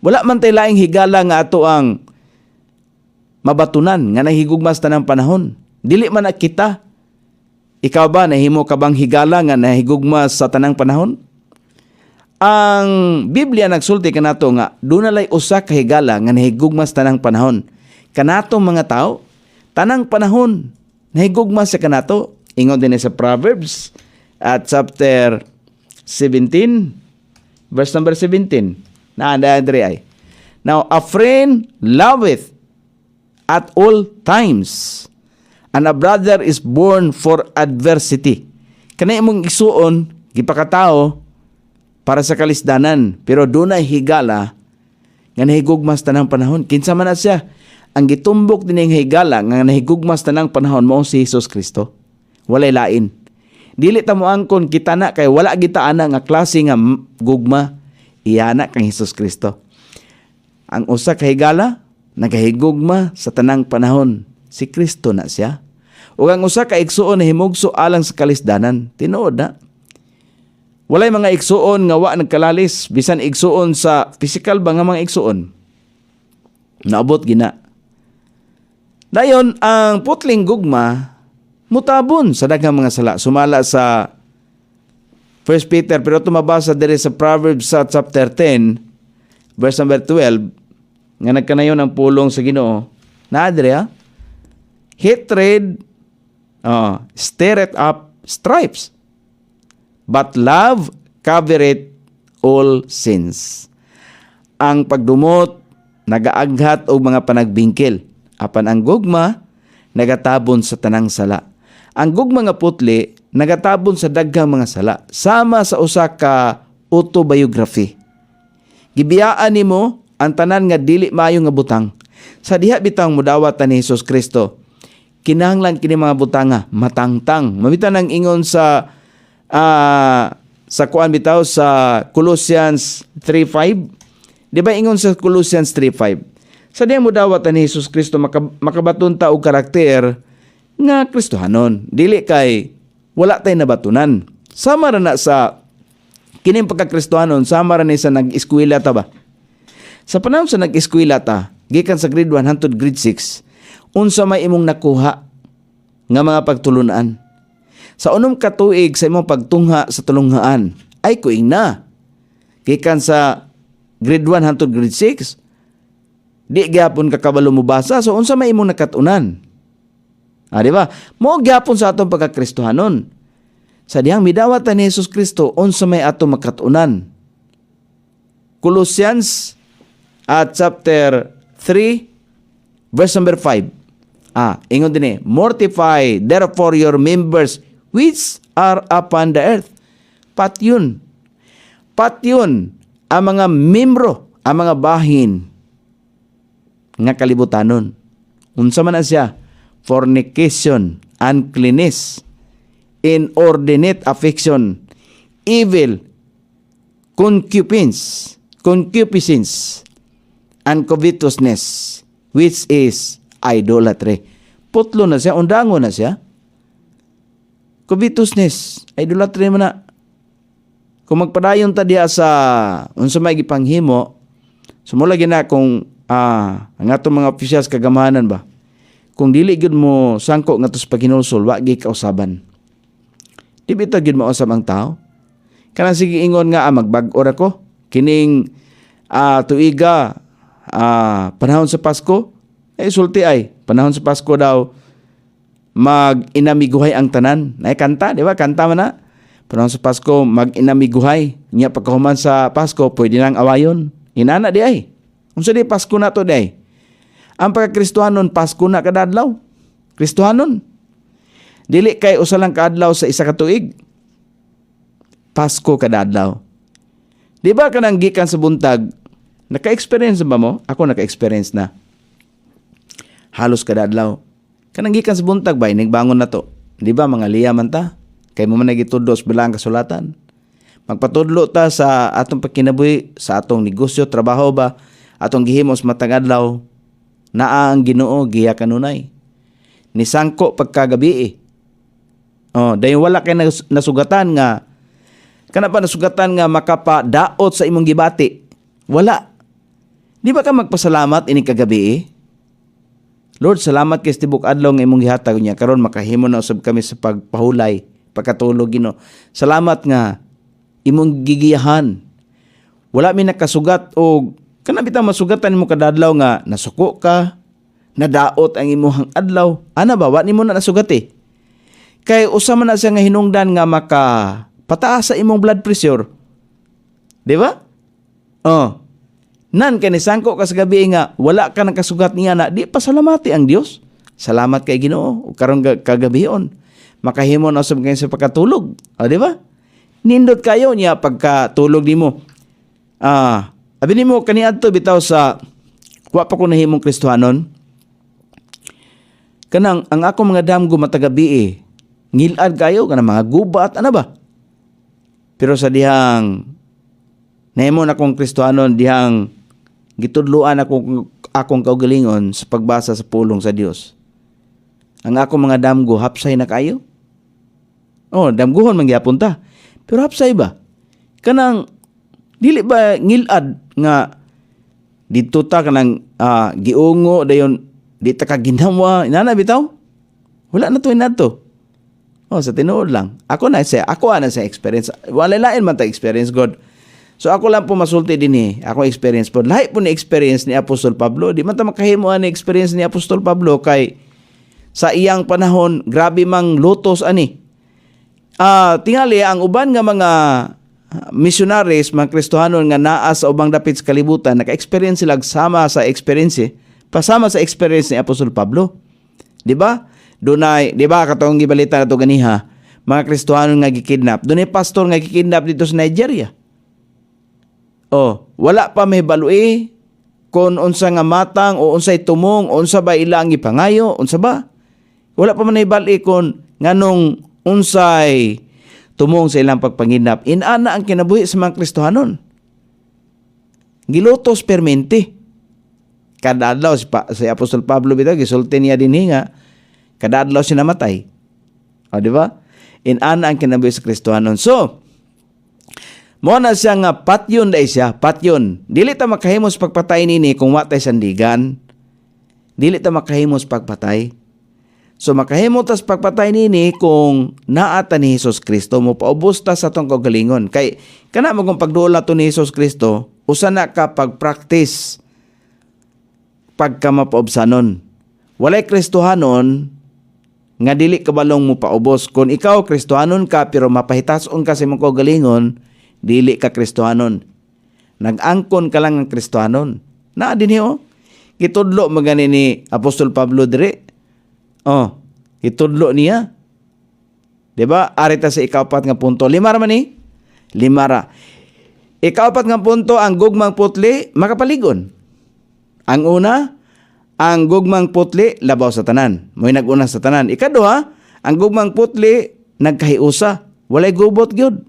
S1: Wala man tay laing higala nga ato ang mabatunan nga nahigugma sa tanang panahon. Dili man na kita. Ikaw ba, nahimo ka bang higala nga nahigugma sa tanang panahon? Ang Biblia nagsulti kanato nga dunalay usa ka higala nga nahigugma sa tanang panahon. Kanatong mga tao, tanang panahon nahigugma sa kanato. Ingon din sa Proverbs at chapter 17, verse number 17. Ay. Now, a friend loveth at all times, and a brother is born for adversity. Kanay mong isuon, gipakatao, para sa kalisdanan, pero dunay higala, nga nahigugmas tanang panahon. Kinsa man na siya, ang gitumbok din yung higala, nga nahigugmas tanang panahon mo si Jesus Kristo. Walay lain. Dili ta mo angkon kita na kay wala kita ana nga klase nga gugma iyana kang Hesus Kristo. Ang usa ka higala nagahigugma sa tanang panahon, si Kristo na siya. Ug ang usa ka igsuon na himugso alang sa kalisdanan, tinuod na. Walay mga igsuon nga wa nagkalalis, bisan igsuon sa physical ba nga mga igsuon. Naabot gina. Dayon ang putling gugma mutabon sa daghang mga sala. Sumala sa 1 Peter, pero tumabasa diri sa Proverbs sa chapter 10, verse number 12, nga nagkanayon ang pulong sa Ginoo. Na diri hatred stirreth up stripes, but love covereth all sins. Ang pagdumot nagaaghat og mga panagbingkil, apan ang gugma nagatabon sa tanang sala. Ang gugma nga putli nagatabon sa daghang mga sala, sama sa usa ka autobiography. Gibiyaan nimo ang tanan nga dili maayo nga butang. Sa diha bitang mudawat ni Hesus Kristo, kinahanglan kini mga butanga matangtang. Mamitan ang ingon sa kuan bitaw sa Colossians 3:5. Di ba ingon sa Colossians 3:5? Sa diha mudawat ni Hesus Kristo makabaton ta og karakter nga Kristohanon. Dili kay wala tay nabatunan. Sama ra na sa kining pagka-Kristohanon, sama ra ni sa nag-eskwela ta ba? Sa panahon sa nag-eskwela ta, gikan sa grade 1 hangtod grade 6, unsa may imong nakuha nga mga pagtulunan? Sa unom ka tuig sa imong pagtungha sa tulunghaan, ay kuing na. Gikan sa grade 1 hangtod grade 6, di gyapon ka kabalo mo basa, so unsa may imong nakatunan? Di ba? Mo gyapon sa atong pagka-Kristohanon. Sa dihang midawat ni Hesus Kristo, unsa may atong makatunan? Colossians chapter 3 verse number 5. Ingon din mortify therefore your members which are upon the earth. Patyon ang mga membro, ang mga bahin nga kalibutanon. Unsa man na siya? Fornication, uncleanness, inordinate affection, evil, concupiscence, and covetousness, which is idolatry. Putlo na siya, undango na siya. Covetousness, idolatry man na. Kung magpadayon ta diya sa unsa may gipanghimo, sumula gina kung ang atong mga opisyals kagamahanan ba, kung dili gid mo sangko nga tos paghinulsol, wa gi kausaban. Di bitaw gid mausab ang tao. Kanang sige ingon nga magbag-o ra ko kining tuiga panahon sa Pasko, sulti ay, panahon sa Pasko daw, mag-inamiguhay ang tanan. Nay kanta, di ba? Kanta man na. Panahon sa Pasko, mag-inamiguhay. Nya pagkahuman sa Pasko, pwede nang awayon. Inana di ay. Unsa di Pasko na to di ay. Ang pagka-Kristohanon, Pasko na kadadlaw. Kristohanon. Dili kay usa lang kaadlaw sa isa ka tuig. Pasko kadadlaw. Di ba kanang gikan sa buntag, naka-experience ba mo? Ako naka-experience na. Halos kadadlaw. Kanang gikan sa buntag ba, nagbangon na to. Di ba mga liya man ta? Kay mo man nagitudos bilang kasulatan. Magpatudlo ta sa atong pagkinabuhi, sa atong negosyo, trabaho ba, atong gihimos matag adlaw, naa ang Ginoo giya kanunay. Ni sangko pagkagabi. Dayon wala kay nasugatan nga kana pa nasugatan nga makapadaot sa imong gibati. Wala. Di ba ka magpasalamat ini kagabi? Lord, salamat kay tibok adlaw nga imong gihatag niya karon makahimo na usab kami sa pagpahulay, pagkatulog Ginoo. Salamat nga imong gigiyahan. Wala mi nakasugat o kana bitang masugatan nimo kadadlaw nga nasuko ka, nadaot ang imong adlaw. Ana ba wa nimo na nasugati? Kay usa man na siya nga hinungdan nga maka pataas sa imong blood pressure. Di ba? Nan kay nisangko ka sa gabi nga wala ka nakasugat niya na di pasalamati ang Dios. Salamat kay Ginoo karon kagabion. Makahimo na usab kayo sa pagkatulog. Di ba? Nindot kayo niya pagkatulog nimo. Abi nimo kaniadto bitaw sa wa pa ko nahimong Kristohanon. Kanang ang ako mga damgo matagabi ngilad kayo kanang mga gubat ana ba? Pero sa dihang nahimong akong Kristohanon dihang gitudluan akong kaugalingon sa pagbasa sa pulong sa Dios. Ang ako mga damgo hapsay na kayo. Damguhon man gyapon ta. Pero hapsay ba? Kanang dili ba ngilad nga dito ta kanang giungo dayon di ta ka ginhawa inana bitaw? Wala na to inato. Sa tinuod lang. Ako ana sa experience. Wala lain man ta experience God. So ako lang po masulti din ako experience po. Lahi po ni experience ni Apostol Pablo. Di man ta makahimo ni experience ni Apostol Pablo kay sa iyang panahon grabe mang lutos ani. Tingali ang uban nga mga missionaries, mga Kristohanon nga naa sa ubang dapit sa kalibutan, naka-experience sila pasama sa experience ni Apostol Pablo. Di ba? Dunay, di ba katong gibalita nato ganiha, mga Kristohanon nga gikidnap. Dunay pastor nga gikidnap dito sa Nigeria. Wala pa may balui kung unsa nga matang o unsay tumong, unsa ba ilang ipangayo, unsa ba? Wala pa man ibali kung nganong unsay tumong sa ilang pagpanginap. Inana ang kinabuhi sa mga Kristohanon. Gilutos permente. Kada adlaw si Apostol Pablo bitaw gisulti niya dinhi nga kada adlaw siya namatay. Di ba? Inana ang kinabuhi sa Kristohanon. So, mo na siya nga patyon dai siya, patyon. Dili ta makahimos pagpatay nini kung wa tay sandigan. Dili ta makahimos pagpatay. So makahimo tas pagpatay nini kung naata ni Hesus Kristo mo paubos ta sa atong kaugalingon. Kay kana magong pagduola to ni Hesus Kristo, usa na ka pag-practice pagka mapaubsanon. Walay Kristohanon nga dili kabalong mo paubos. Kung ikaw Kristohanon ka pero mapahitason ka sa imong kaugalingon, dili ka Kristohanon. Nag-angkon ka lang ng Kristohanon. Naa din gitudlo magani ni Apostol Pablo dire. Itudlo niya. Diba? Arita sa ikaw-apat nga punto. Lima ra man ni? Lima ra. Ikaw-apat nga punto, ang gugmang putli, makapaligon. Ang una, ang gugmang putli, labaw sa tanan. Mo'y nag-una sa tanan. Ikaduha, ang gugmang putli, nagkahiusa. Walay gubot gyud.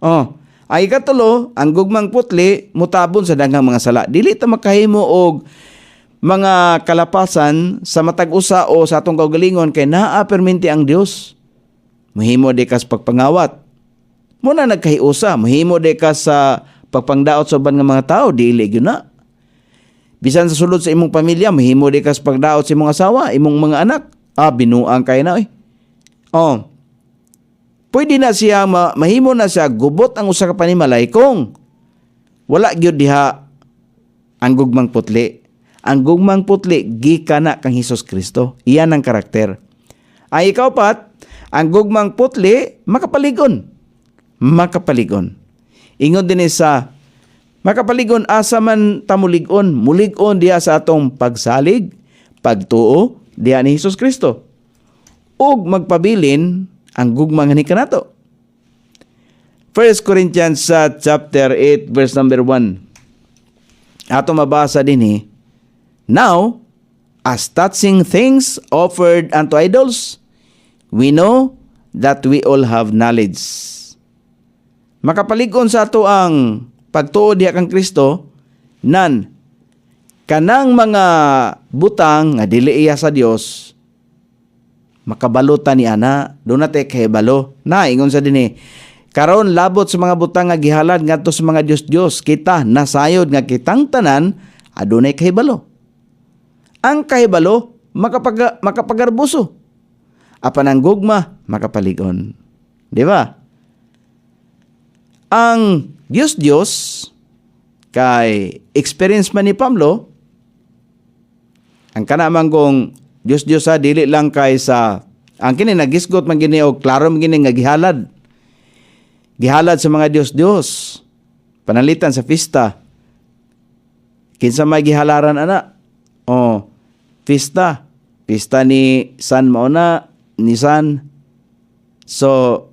S1: Ang ikatulo, ang gugmang putli, mutabon sa daghang mga sala. Dili ta makahimo og mga kalapasan sa matag usa o sa atong kaugalingon kay naa perminti ang Dios. Muhimo de kas pagpangawat. Muna nagkahiusa, muhimo de kas sa pagpangdaot sa uban nga mga tao, dili gyud na. Bisan sa sulod sa imong pamilya, muhimo de kas pagdaot sa imong asawa, imong mga anak. Binuang kay na pwede na siya mahimo na siya gubot ang usa ka panimalay kung wala gyud diha ang gugmang putli. Ang gugmang putli gikan na kang Hesus Kristo. Iyan ang karakter. Ang ikaapat, ang gugmang putli makapaligon. Makapaligon. Ingon din sa makapaligon asa man tamuligon, muligon diya sa atong pagsalig, pagtuo diya ni Hesus Kristo. Ug magpabilin ang gugmang ni kanato. 1 Corinthians chapter 8 verse number 1. Ato mabasa din Now, as touching things offered unto idols, we know that we all have knowledge. Makapaligon sa ato ang pagtuo diha kang Kristo, nan, kanang mga butang nga dili iya sa Dios, makabalutan ni ana, doon natin kahibalo. Na, ingon sa din karon labot sa mga butang nga gihalad ngadto sa mga Dios-Dios, kita nasayod nga kitang tanan, adunay kahibalo. Ang kahibalo, makapagarbuso. Apan ang gugma, makapaligon. Di ba? Ang Diyos, kay experience man ni Pablo, ang kanamang kong Diyos dili lang kay sa, ang kini nagisgot man gini o klaro man gini nga gihalad. Gihalad sa mga Diyos. Panalitan sa pista. Kinsa may gihalaran ana? Pista. Pista ni San mauna, ni San. So,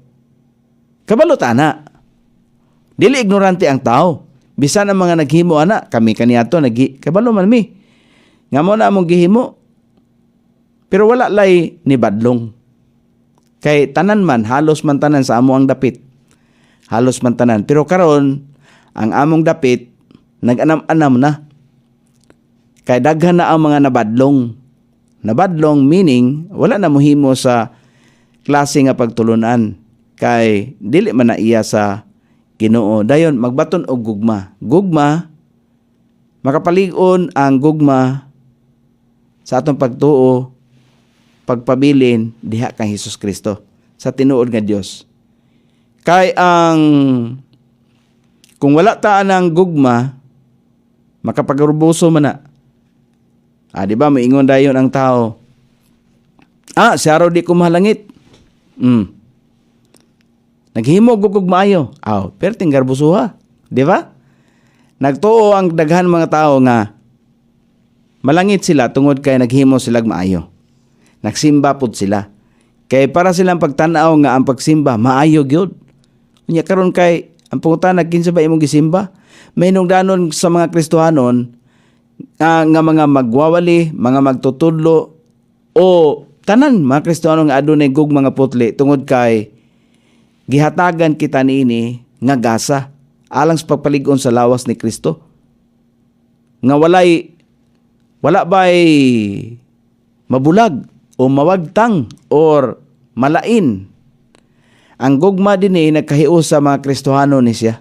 S1: kabalot ana. Dili ignorante ang tao. Bisan ang mga naghimo ana, kami kaniadto kabalo man mi. Nga mo na among gihimo. Pero wala lay ni badlong. Kay tanan man, halos man tanan sa amo ang dapit. Halos man tanan. Pero karon ang among dapit, nag-anam-anam na. Kay daghan na ang mga nabadlong. Nabadlong meaning, wala na mohimo sa klase nga pagtulunan. Kay dili man na iya sa Ginoo. Dayon, magbaton og gugma. Gugma, makapaligon ang gugma sa atong pagtuo, pagpabilin, diha kang Hesus Kristo sa tinuod nga Dios. Kay kung wala ta ng gugma, makapagrubuso man na. Di ba, maingon dayon ang tao, si araw di ko mahalangit. Naghimo gugug maayo. Perting garbusuha. Di ba? Nagtuo ang daghan mga tao nga malangit sila tungod kay naghimo sila maayo. Nagsimba pud sila. Kay para silang pagtanaw nga ang pagsimba maayo gyud. Unya karon kay ang pangutana kinsa ba imong gisimba? May nungdanon sa mga Kristohanon nga mga magwawali, mga magtutudlo o tanan mga Kristiyano nga adunay gugma nga putli tungod kay gihatagan kita niini nga gasa alang sa pagpaligon sa lawas ni Kristo. Nga wala ba'y mabulag o mawagtang or malain. Ang gugma din nagkahius sa mga Kristohanon ni siya.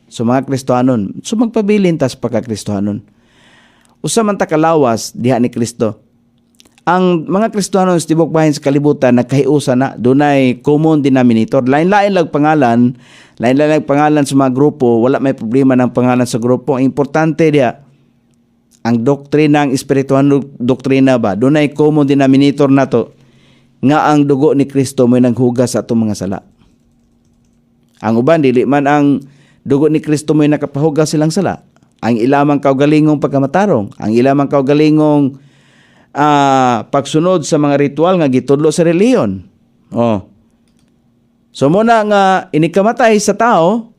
S1: So mga Kristohanon, so magpabilin tas pagka-Kristohanon. Usa man ta kalawas diha ni Kristo. Ang mga Kristohanon sa tibok bahin sa kalibutan nagkahiusa na, dunay common denominator. Lain-lain lang pangalan sa mga grupo, wala may problema ng pangalan sa grupo. Ang importante diha ang doktrina, ang espiritual doktrina ba, dunay common denominator nato nga ang dugo ni Kristo may naghugas sa atong mga sala. Ang uban dili man ang dugo ni Kristo may nakapahugas silang sala. Ang ilamang kaugalingong pagkamatarong, ang ilamang kaugalingong pagsunod sa mga ritual nga gitudlo sa reliyon. So muna nga inikamatay sa tao,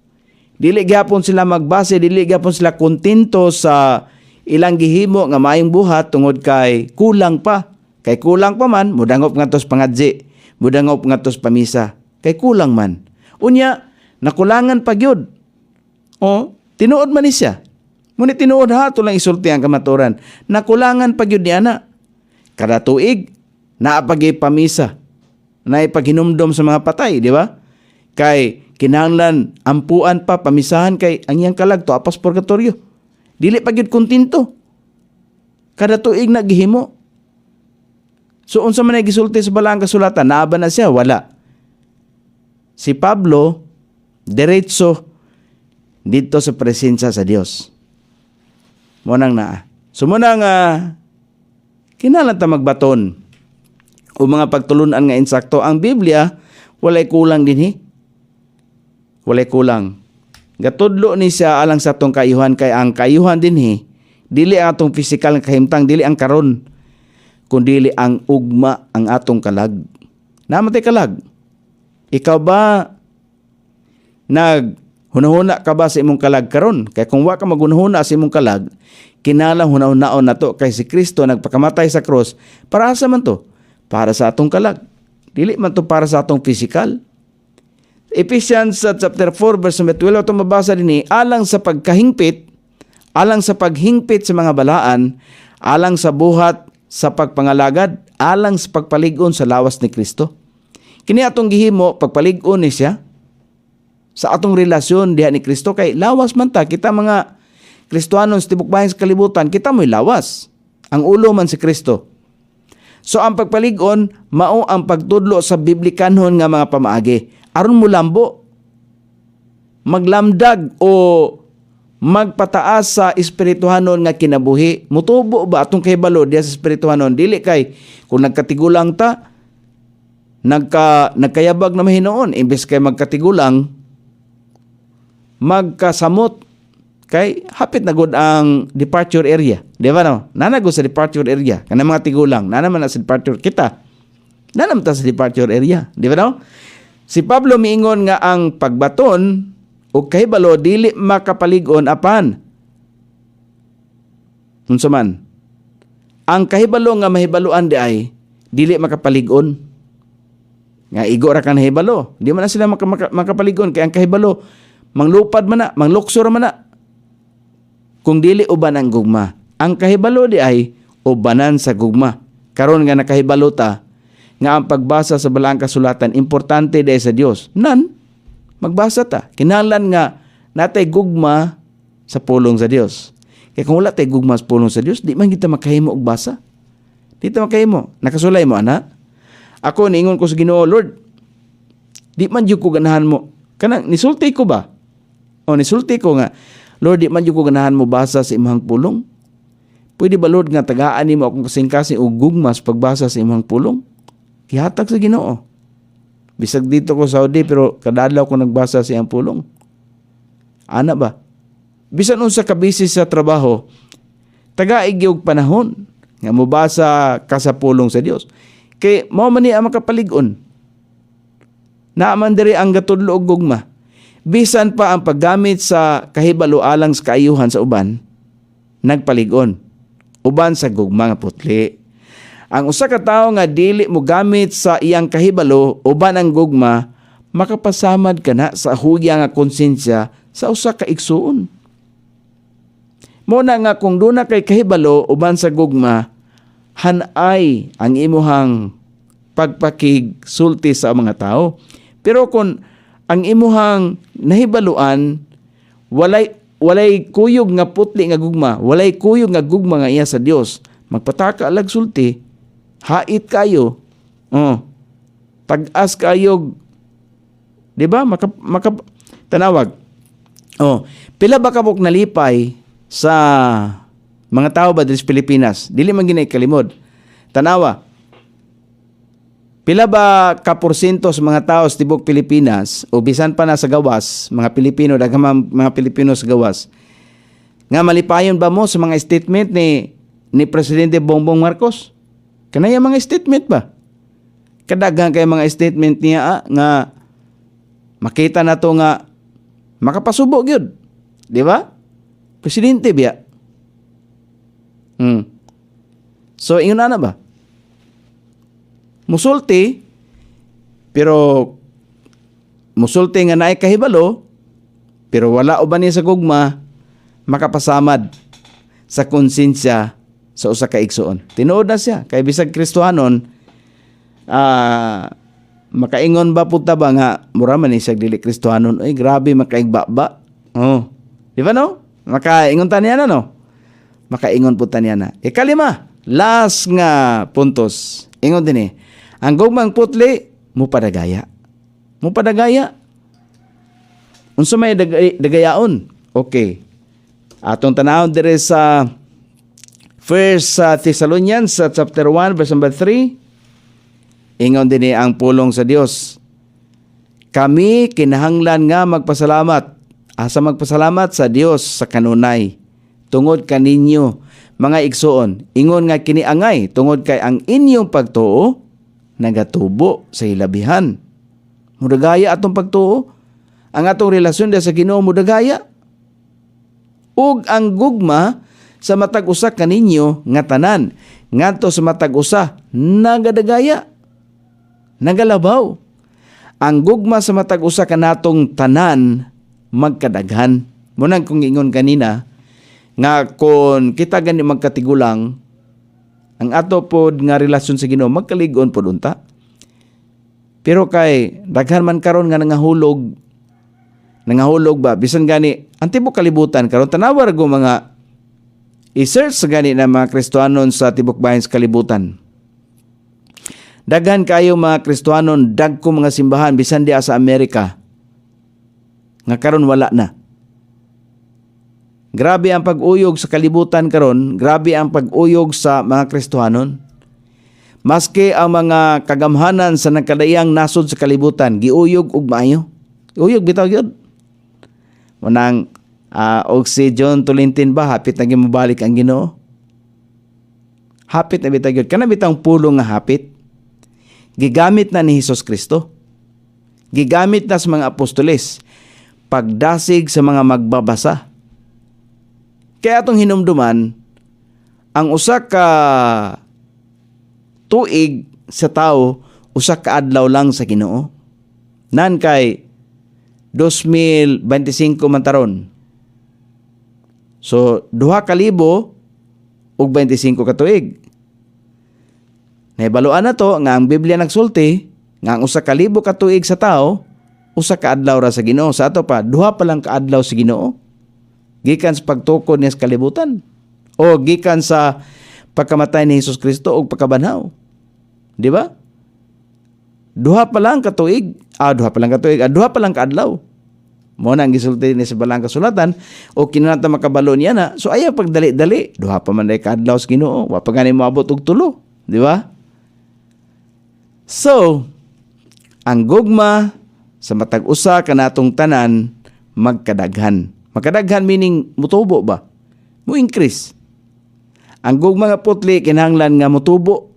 S1: dili gyapon sila magbase, dili gyapon sila kontento sa ilang gihimo nga maayong buhat tungod kay kulang pa. Kay kulang pa man, mudangop ngadtos pangadji, mudangop ngadtos pamisa. Kay kulang man. Unya, nakulangan pa gyud. Tinuod man ni siya. Ngunit tinuod hato lang isulti ang kamaturan. Nakulangan pa gyud ni ana. Kada tuig, naapagay pamisa. Naipaghinumdom sa mga patay, di ba? Kay kinahanglan ampuan pa, pamisahan kay ang iyang kalagto, apas purgatorio. Dili pa gyud kontento. Kada tuig na gihimo. So unsa man ay gisulti sa balaang kasulatan, naaba na siya, wala. Si Pablo, diretso dito sa presensya sa Dios. Mo nang naa. Sumuna nga kinahanglan ta magbaton o mga pagtulunan nga insakto. Ang Biblia walay kulang dinhi. Walay kulang. Gatudlo ni siya alang sa atong kaayuhan, kay ang kaayuhan dinhi dili ang atong physical nga kahimtang, dili ang karon, kundi ang ugma ang atong kalag. Namatay kalag. Ikaw ba naghunahuna ka ba sa imong kalag karon? Kay kung wa ka maghunahuna sa imong kalag, kinahanglan hunahuna-on nato, kay si Kristo nagpakamatay sa cross para sa man to? Para sa atong kalag. Dili man to para sa atong physical. Ephesians chapter 4 verse 12 atong mabasa dinhi, alang sa paghingpit sa mga balaan, alang sa buhat sa pagpangalagad, alang sa pagpalig-on sa lawas ni Kristo. Kini atong gihimo pagpalig-on ni siya sa atong relasyon diha ni Kristo, kay lawas man ta kita mga Kristohanon sa tibok bahin sa kalibutan, kita mo'y lawas. Ang ulo man si Kristo. So ang pagpalig-on mao ang pagtudlo sa biblikanhon nga mga pamaagi. Aron mo lambo, maglamdag o magpataas sa espirituhanon nga kinabuhi. Mutubo ba atong kahibalo diya sa espirituhanon? Dili kay kung nagkatigulang ta, nagkayabag na mahinoon, imbes kay magkatigulang, magkasamot, kay hapit na gud ang departure area. Di ba no? Nanagod sa departure area. Kanang mga tigulang, nanaman na sa departure kita. Nanaman ta sa departure area. Di ba no? Si Pablo miingon nga ang pagbaton o kahibalo dili makapalig-on apan. Unsa man? Ang kahibalo nga mahibaluan di ay dili makapalig-on. Nga igo ra kan hibalo. Di man na sila makapalig-on, kay ang kahibalo manglupad man na, mangluksor man na. Kung dili uban ang gugma. Ang kahibalo di ay ubanan sa gugma. Karon nga nakahibalo ta nga ang pagbasa sa balaang kasulatan importante dahil sa Dios. Magbasa ta. Kinahanglan nga natay gugma sa pulong sa Dios. Kaya kung wala tay gugma sa pulong sa Dios, di man kita makahimo og basa. Di ta makahimo. Nakasulay mo ana. Ako niingon ko sa Ginoo, Lord, di man jud ko ganahan mo. Kanang nisulti ko ba? O nisulti ko nga, Lord, di man jud ko ganahan mo basa sa imong pulong. Pwede ba, Lord, nga tagaan nimo akong kasing-kasing og gugma sa pagbasa sa imong pulong? Ihatag sa Ginoo. Bisag dito ko sa Saudi pero kadadlaw ko nagbasa sa iyang pulong. Ana ba? Bisan unsa ka busy sa trabaho, tagaig og panahon nga mobasa ka sa pulong sa Dios. Kay mao man ni ang makapalig-on. Naaman diri ang gatudlo og gugma. Bisan pa ang paggamit sa kahibalo alang sa kaayuhan sa uban, nagpalig-on. Uban sa gugma nga putli. Ang usa ka tawo nga dili mo gamit sa iyang kahibalo uban ang gugma, makapasamad kana sa huya nga konsensya sa usa ka igsuon. Mo na nga kung duna kay kahibalo uban sa gugma, hanay ang imuhang pagpakigsulti sa mga tao. Pero kung ang imuhang nahibaluan walay kuyog nga putli nga gugma, walay kuyog nga gugma nga iya sa Dios, magpataka alag sulti, hait kayo, pag-as kayo, di ba? Tanawag. Pila ba kabok nalipay sa mga tao ba dito sa Pilipinas? Dili man ginay kalimod. Tanawa. Pila ba ka porsyento sa mga tao sa tibok Pilipinas o bisan pa na sa gawas, mga Pilipino, daghang mga Pilipino sa gawas, nga malipayon ba mo sa mga statement ni Presidente Bongbong Marcos? Kanaya mga statement ba? Kadaghan kay mga statement niya nga makita na to nga makapasubo gyud. Di ba? Presidente biya. So ingon na ba? Musulti, pero musulti nga naay kahibalo, pero wala uban niya sa gugma, makapasamad sa konsensya sa usa ka igsoon. Tinuod na siya, kay bisag Kristohanon, makaingon ba puta ba nga, mura man ni siya dili Kristohanon, ay grabe makaigbaba. Di ba no? Makaingon ta niya na no? Makaingon puta niya na. Ikalima, last nga puntos. Ingon din ang gugmang putli, mupadagaya. Mupadagaya. Unsa may dagayaon? Okay. Atong tanawon dire sa First Thessalonians chapter 1 verse number 3, ingon din ang pulong sa Dios. Kami kinahanglan nga magpasalamat. Asa magpasalamat sa Dios sa kanunay. Tungod kaninyo mga igsoon, ingon nga kiniangay tungod kay ang inyong pagtuo nagatubo sa hilabihan. Mudagaya atong pagtuo, ang atong relasyon sa Ginoo mudagaya. Ug ang gugma sa matag usa kaninyo nga tanan ngadto sa matag usa nagadagaya, nagalabaw. Ang gugma sa matag usa kanatong tanan magkadaghan. Munang kung ingon kanina nga kung kita gani magkatigulang, ang ato pod nga relasyon sa Ginoo magkalig-on pod unta. Pero kay daghan man karon nga nangahulog ba bisan gani ang tibok kalibutan karon tanawar go mga i-search sa gani na mga Kristiyanon sa tibok bahin sa kalibutan. Daghan kayo mga Kristiyanon, dagko mga simbahan bisan diha sa Amerika nga karon wala na. Grabe ang pag-uyog sa kalibutan karon, grabe ang pag-uyog sa mga Kristiyanon. Maski ang mga kagamhanan sa nagkadayang nasod sa kalibutan, giuyog og maayo. Uyog bitaw gyud. Manang og si John Tolentino ba hapit na gimabalik ang Ginoo? Hapit na bitaw gyud. Kana bitang pulong nga hapit. Gigamit na ni Hesus Kristo. Gigamit na sa mga apostoles. Pagdasig sa mga magbabasa. Kaya atong hinumduman, ang usa ka tuig sa tao, usa ka adlaw lang sa Ginoo. Nan kay 2025 man taron. So 2,000 ug 25 ka tuig. Nahibaluan na to nga ang Biblia nagsulti nga ang 1,000 ka tuig sa tao, usa ka adlaw ra sa Ginoo. Sa ato pa, 2 pa lang ka adlaw sa Ginoo. Gikan sa pagtukod niya sa kalibutan o gikan sa pagkamatay ni Hesus Kristo o pagkabanhaw. Di ba? 2 pa lang ka tuig, 2 pa lang ka adlaw. Mo nang gisulti ni sa balang kasulatan o kinahanglan makabalo niya na. So ayaw pagdali-dali, 2 pa man day ka adlaw sa Ginoo, wa pa gani moabot og 3, di ba? So, ang gugma sa matag usa kanatong tanan magkadaghan. Magkadaghan meaning mutubo ba? Mu-increase. Ang gugma nga putli kinahanglan nga mutubo.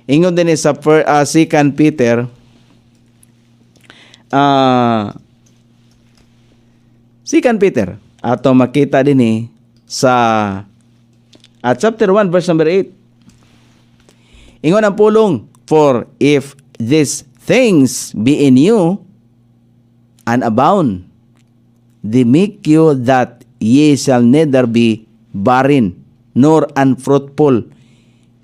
S1: Ingon din sa 2 Peter 2 Peter ato makita din sa chapter 1 verse number 8. Ingon ang pulong, for if these things be in you and abound, they make you that ye shall neither be barren nor unfruitful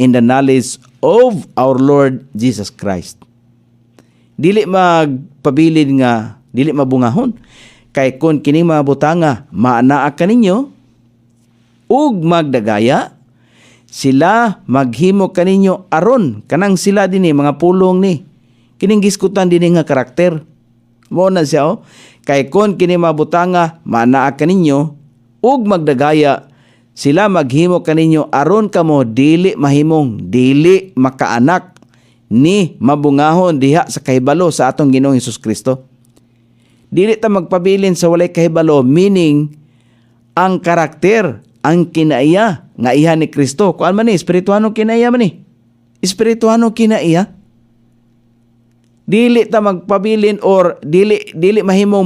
S1: in the knowledge of our Lord Jesus Christ. Dili magpabilin nga, dili mabungahon. Kay kung kining mga butanga maanaa kaninyo, ug magdagaya, sila maghimo kaninyo aron kanang sila dinhi mga pulong ni kining giskutan dinhi nga karakter. Mao na siya kay kon kini mabutanga maanaa kaninyo ug magdagaya, sila maghimo kaninyo aron kamo dili mahimong, dili makaanak ni mabungahon diha sa kahibalo sa atong Ginoong Hesus Kristo. Dili ta magpabilin sa walay kahibalo, meaning ang karakter, ang kinaiya nga iha ni Kristo. Kuan man ni espirituhanong kinaiya man ni. Espirituhanong kinaiya. Dili ta magpabilin or dili mahimong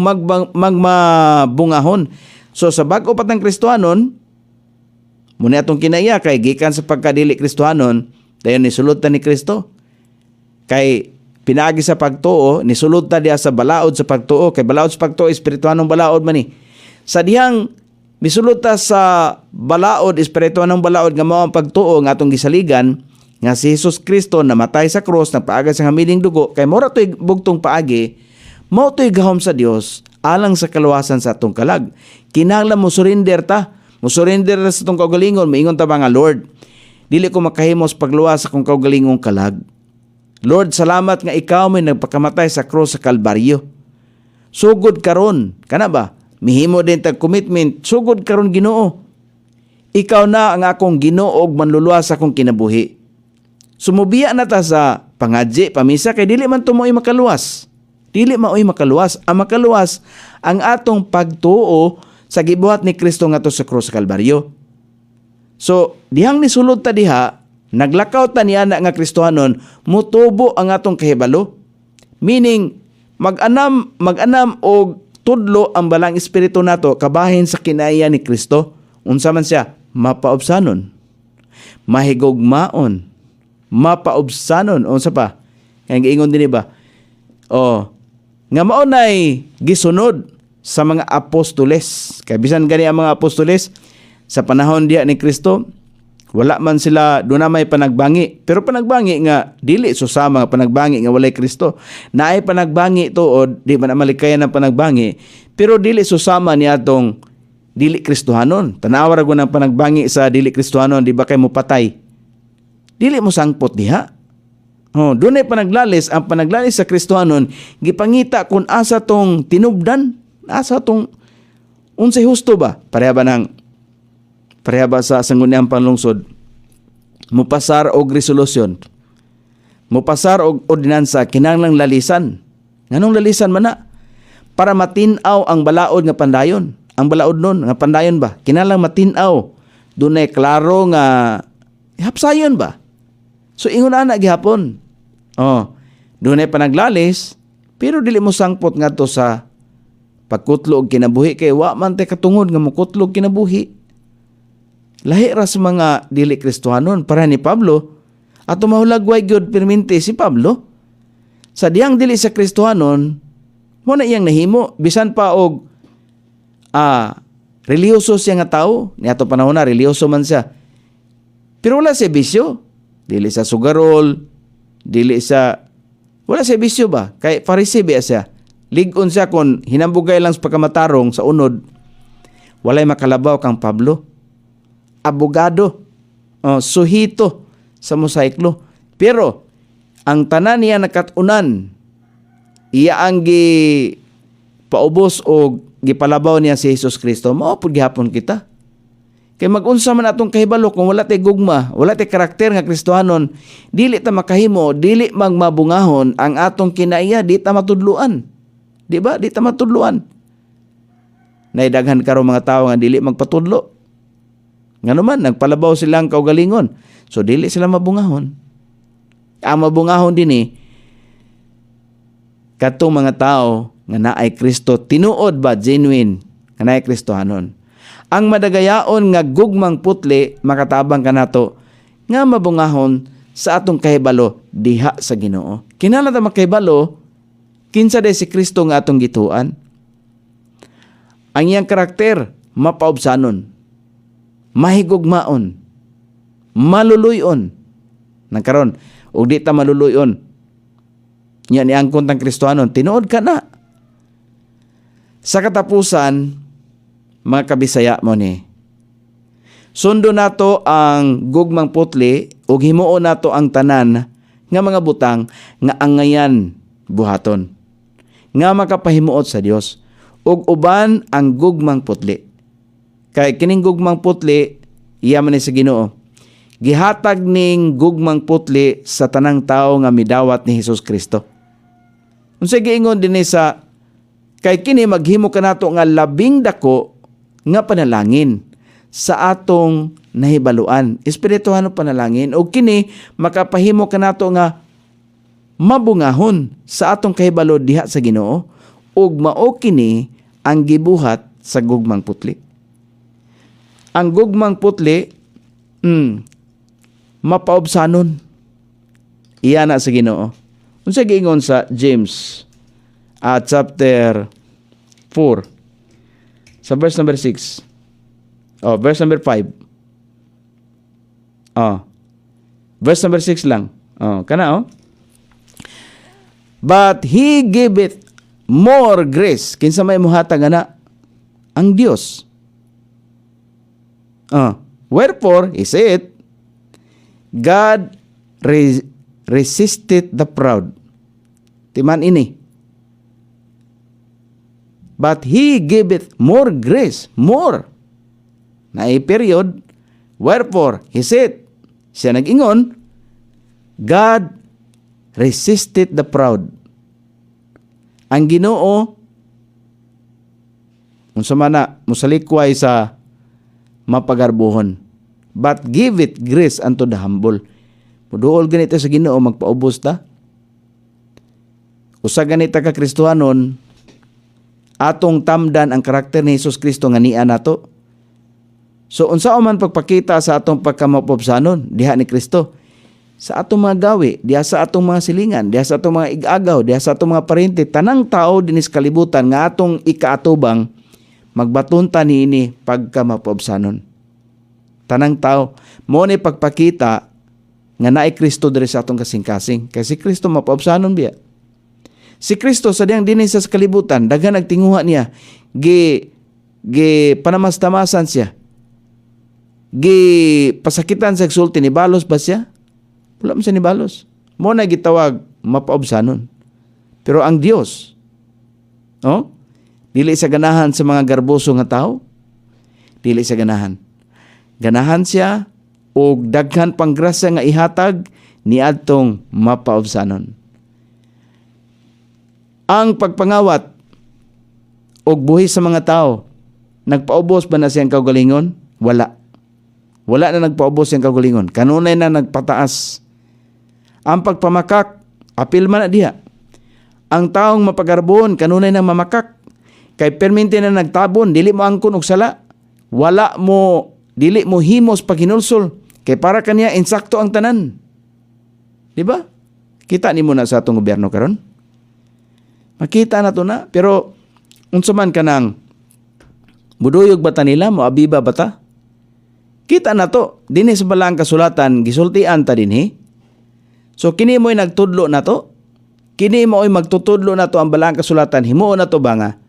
S1: magmabungahon. So sa bag-o patang Kristohanon, muna atong kinaiya kay gikan sa pagkadili Kristohanon, dayon nisulod ta ni Kristo. Kay pinaagi sa pagtuo, nisulod ta diha sa balaod sa pagtuo, kay balaod sa pagtuo espirituhanong balaod man ni. Sa dihang misulod ta sa balaod, espirituhanong balaod nga mao ang pagtuo nga atong gisaligan nga si Hesus Kristo namatay sa krus, nagpaagi sa hamiling dugo, kay mora to'y bugtong paagi, mao to'y gahom sa Dios alang sa kaluwasan sa atong kalag. Kinahanglan mo surrender ta. Mo surrender sa atong kaugalingon, maingon ta ba nga, Lord, dili ko makahimo sa pagluwas sa akong kaugalingong kalag. Lord, salamat nga ikaw may nagpakamatay sa krus sa Kalbaryo. Sugod karon, kana ba? Mihimo din tag commitment, sugod karon Ginoo. Ikaw na ang akong Ginoo ug manluluwas sa akong kinabuhi. Sumubiya na ta sa pangadji, pamisa, kay dili man tumoy makaluwas. Dili maoy makaluwas. Ang makaluwas ang atong pagtuo sa gibuhat ni Kristo ngadto sa krus sa Kalbaryo. So, dihang nisulod ta diha, naglakaw ta niya na nga Kristohanon, mutubo ang atong kahibalo. Meaning, mag-anam og tudlo ang balang espiritu nato kabahin sa kinaiya ni Kristo. Unsa man siya? Mapaubsanon, mahigugmaon, mapaubsanon. Unsa pa? Kaya giingon din ba? Nga mao nay gisunod sa mga apostoles. Kaya bisan gani ang mga apostoles, sa panahon diya ni Kristo, wala man sila, doon na may panagbangi. Pero panagbangi nga, dili susama nga panagbangi nga walay Kristo. Naay panagbangi tuod, di man malikayan ng panagbangi, pero dili susama niya atong dili Kristohanon. Tanawa ra gyud ng panagbangi sa dili Kristohanon, di ba kay mo patay? Dili mo sangpot diha. Doon ay panaglalis, ang panaglalis sa Kristohanon, gipangita kung asa tong tinubdan, asa tong unsay husto ba? Pareha ba sa sangguniang panlungsod? Mupasar og resolusyon. Mupasar og ordinansa, kinahanglang lalisan. Nganong lalisan man na? Para matinaw ang balaod nga pandayon. Ang balaod nun, nga pandayon ba? Kinahanglang matinaw. Doon ay klaro nga hapsayon ba? So, ingon na gihapon. Doon ay panaglalis, pero dili mo sangpot nga to sa pagkutlo og kinabuhi, kay wa man tay katungod nga mukutlo og kinabuhi. Lahi ra sa mga dili Kristohanon, para ni Pablo, ato mahulagway gyud perminti si Pablo. Sa diyang dili sa Kristohanon, mo na iyang nahimo, bisan pa og reliyoso siya nga tao, ni ato panahon na reliyoso man siya. Pero wala siya bisyo, dili sa sugarol, wala siya bisyo ba? Kay Pharisee ba siya? Ligon siya kung hinambugay lang sa pagkamatarong sa unod, walay makalabaw kang Pablo. Abogado, suhito sa mosaiklo. Pero, ang tanan niya nakatunan, iya ang paubos o gipalabaw niya si Jesus Kristo, maupod gihapon kita. Kay mag-unsa man atong kahibalo kung wala tay gugma, wala tay karakter nga Kristohanon, dili ta makahimo, dili magmabungahon ang atong kinaiya, di ta matudluan. Di ba? Di ta matudluan. Naidaghan karon mga tao nga dili magpatudlo. Nga naman, nagpalabaw silang kaugalingon. So, dili sila mabungahon. Ang mabungahon din katong mga tao nga naay Kristo, tinuod ba, genuine, nga naay Kristohanon. Ang madagayaon nga gugmang putli, makatabang ka nato, nga mabungahon sa atong kahibalo, diha sa Ginoo. Kinahanglan ta makahibalo, kinsa day si Kristo nga atong gituan. Ang iyang karakter, mapaubsanon, mahigugmaon, maluluyon. Nagkaron, ug di ta maluluyon. Yan iangkon tang Kristohanon, tinuod ka na. Sa katapusan, mga kabisaya mo ni, sundo nato ang gugmang putli ug himuon nato ang tanan nga mga butang nga angayan buhaton, nga makapahimuot sa Dios, ug uban ang gugmang putli. Kay kining gugmang putli, iya man ni sa Ginoo, gihatag ning gugmang putli sa tanang tao nga midawat ni Hesus Kristo. Unsay giingon dinhi sa kay kini maghimo kanato nga labing dako nga panalangin sa atong nahibaluan, espirituhano panalangin, ug kini makapahimo kanato nga mabungahon sa atong kahibalo diha sa Ginoo, ug mao kini ang gibuhat sa gugmang putli. Ang gugmang putli, mapaubsanon. Iya na sa Ginoo. Unsay giingon sa James chapter 4 sa verse number 6. Verse number 5. Verse number 6 lang. But He giveth more grace. Kinsa may muhatag ana? Ang Dios. Wherefore, he said, God resisted the proud. Timan ini. But He giveth more grace. More. Na period, Wherefore, he said, siya nag-ingon, God resisted the proud. Ang Ginoo, unsa man na, musalikway sa mapagarbuhon. But give it grace unto the humble. Muduol ganito sa Ginoo, magpaubos ta. Usa ganita ka Kristohanon, atong tamdan ang karakter ni Jesus Kristo nga niya nato. So, unsa man pagpakita sa atong pagkamapobsanon, diha ni Kristo. Sa atong mga gawi, diha sa atong mga silingan, diha sa atong mga igagaw, diha sa atong mga parente, tanang tao dinis kalibutan nga atong ikaatubang, magbatunta niini pagkamapobsanon. Tanang tao, mo ni pagpakita nga naay Kristo diri sa atong kasing-kasing. Kay si Kristo mapobsanon biya. Si Kristo sa diyang dinis sa kalibutan, daghan nagtinguha niya, panamastamasan siya. Pasakitan sa sulti, ni balos ba siya? Wala mo siya ni balos. Mo na gitawag mapaobsanon. Pero ang Dios, dili sa ganahan sa mga garboso nga tao, dili sa ganahan. Ganahan siya o daghan pang grasya nga ihatag ni adtong mapaobsanon. Ang pagpangawat og buhi sa mga tao, nagpaubos ba na siyang kaugalingon? Wala. Wala na nagpaubos siyang kaugalingon. Kanunay na nagpataas. Ang pagpamakak, apil man na diha. Ang taong mapagarbon, kanunay na mamakak. Kay permente na nagtabon, dili mo angkon og sala. Dili mo himos pag hinulsol. Kay para kaniya insakto ang tanan. Di ba? Kita ni mo na sa atong gobyerno karon. Makita na to na. Pero, unsa man ka nang buduyog bata nila, moabiba bata? Kita na to. Dini sa balang kasulatan, gisultian ta dinhi. So, kini mo'y nagtudlo na to. Kini mo'y magtutudlo na to ang balang kasulatan. Himuon na to ba nga?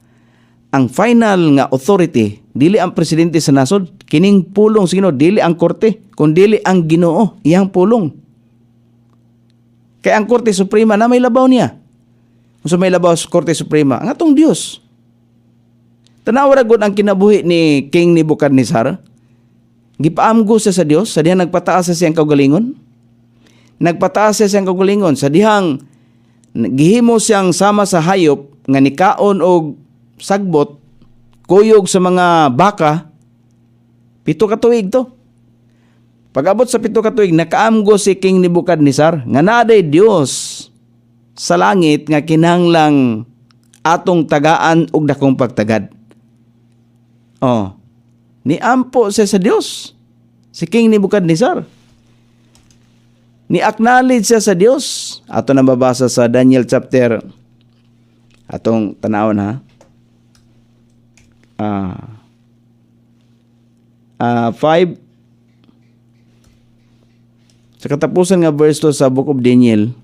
S1: Ang final nga authority, dili ang presidente sa nasod, kining pulong sino, dili ang korte, kundi ang Ginoo, iyang pulong. Kaya ang Korte Suprema na may labaw niya. Kung may labaw sa Korte Suprema, ang atong Dios. Tanawa ra gud ang kinabuhi ni King Nebuchadnezzar. Gipaamgo siya sa Dios, sa dihang nagpataas sa siyang kaugalingon. Nagpataas siya siyang kaugalingon, sa dihang gihimo siyang sama sa hayop, nga nikaon og sagbot, kuyog sa mga baka, 7 ka tuig to. Pag-abot sa 7 ka tuig, nakaamgo si King Nebuchadnezzar, nga naday Dios sa langit nga kinahanglang atong tagaan og dakong pagtagad. Niampo siya sa Dios, si King Nebuchadnezzar. Ni-acknowledge siya sa Dios. Ato na mabasa sa Daniel chapter, atong tanawon ha, 5. Sa katapusan nga verse 2 sa Book of Daniel,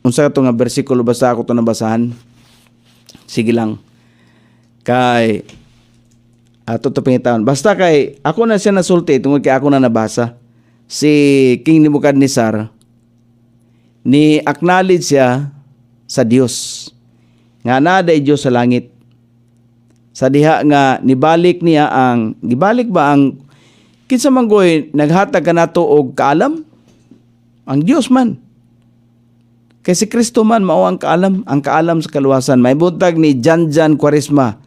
S1: unsa ito nga bersikulo, basta ako ito nabasahan. Sige lang. Kay, ato ito pangitawon. Basta kay, ako na siya nasulti, tungkol kay ako na nabasa. Si King Nebuchadnezzar, ni-acknowledge siya sa Dios. Nga naday Diyos sa langit. Sa diha nga, nibalik niya gibalik ba ang, kinsa man goy, naghatag ka nato og kaalam? Ang Dios man. Kay si Kristo man mao ang kaalam sa kaluwasan. May buntag ni Jan Quaresma.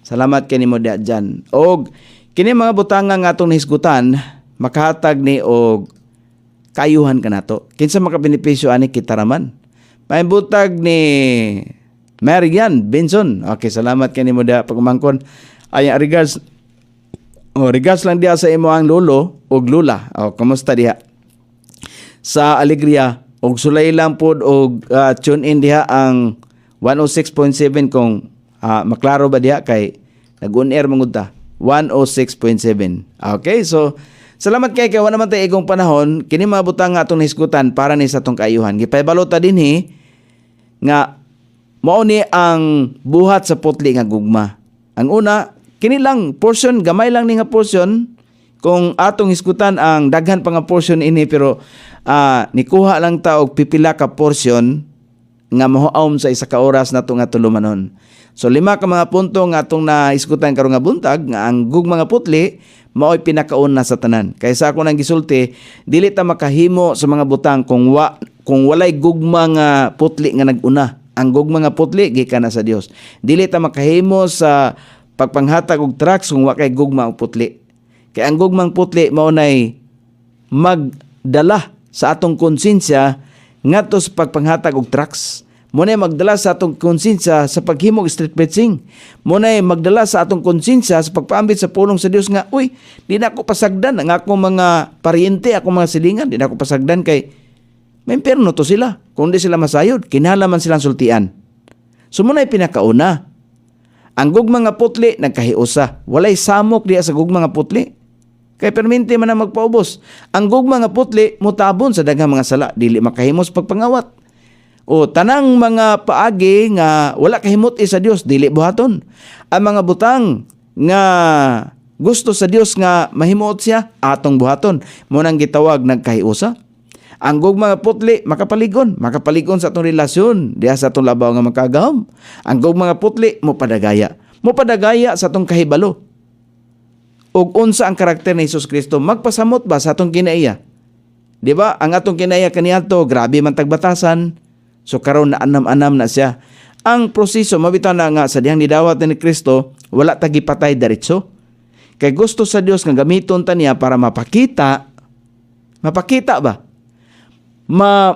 S1: Salamat kay nimo diha Jan. Og kini mga butanga nga atong nahisgutan, makahatag ni og kayuhan kanato. Kinsa makabenepisyo ani kita raman. May buntag ni Marian Benson. Okay, salamat kay nimo diha pagmangkon. Ay regards. Regards lang diha sa imo ang lolo og lula. Kumusta diha? Sa Alegria og sulay lang pod og tune in diha ang 106.7 kung maklaro ba diha kay nag-on air mangud ta 106.7. Okay, so salamat kay wala naman tay igong panahon kini mga butang nga atong nahisgutan para ni sa atong kaayuhan. Gipaybalota dinhi nga mao ni ang buhat sa putli nga gugma. Ang una, kini lang portion, gamay lang ni nga portion. Kung atong hisgutan ang daghan pa nga portion ini, pero nikuha lang ta og pipila ka portion nga mahuom sa isa ka oras nato nga tulumanon. So 5 ka mga punto nga atong naiskutan karong nga buntag nga ang gugma nga putli mao'y pinakauna sa tanan. Kaysa ako nang gisulti, dili ta makahimo sa mga butang kung walay gugma nga putli nga naguna. Ang gugma nga putli gikan na sa Dios. Dili ta makahimo sa pagpanghatag og tracks kung wa kay gugma og putli. Kay ang gugmang putli mao nay magdala sa atong konsensya ngadto sa pagpanghatag og tracks. Munay magdala sa atong konsensya sa paghimog street preaching. Munay magdala sa atong konsensya sa pagpaambit sa pulong sa Dios nga, uy, di na ako pasagdan ang akong mga pariente, akong mga silingan, di na ako pasagdan kay may impyerno to sila. Kung di sila masayod, kinahanglan silang sultian. So munay pinakauna. Ang gugma nga putli nagkahiusa. Walay samok diya sa gugma nga putli. Kay perminti man na magpaubos. Ang gugma nga putli mutabon sa daghang mga sala, dili makahimos pagpangawat. O tanang mga paagi nga wala kahimot sa Dios, dili buhaton. Ang mga butang nga gusto sa Dios nga mahimuot siya, atong buhaton. Munang gitawag nagkahiusa. Ang gugma nga putli makapaligon sa atong relasyon diha sa atong labaw nga magkagahom. Ang gugma nga putli mopadagaya sa atong kahibalo. Ug unsa ang karakter ni Hesus Kristo, magpasamot ba sa atong kinaiya? Di ba? Ang atong kinaiya kaniadto grabe man tagbatasan. So karon na anam-anam na siya. Ang proseso mabitaw na nga sa dihang nidawat ni Kristo, wala tagipatay diretso. Kay gusto sa Dios nga gamiton ta niya para mapakita ba?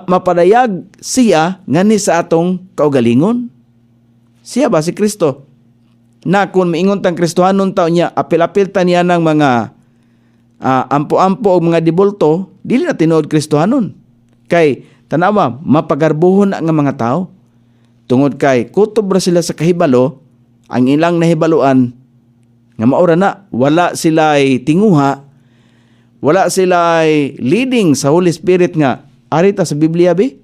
S1: Mapadayag siya ngani sa atong kaugalingon. Siya ba si Kristo? Na kung maingon tang Kristohanon taon niya, apil-apil ta niya ng mga ampo-ampo o mga dibulto, dili na tinuod Kristohanon. Kay tanawa, mapagarbuhon nga mga tao. Tungod kay kutob ra sila sa kahibalo, ang ilang nahibaluan nga maura na, wala sila ay tinguha, wala sila ay leading sa Holy Spirit nga arita sa Biblia be.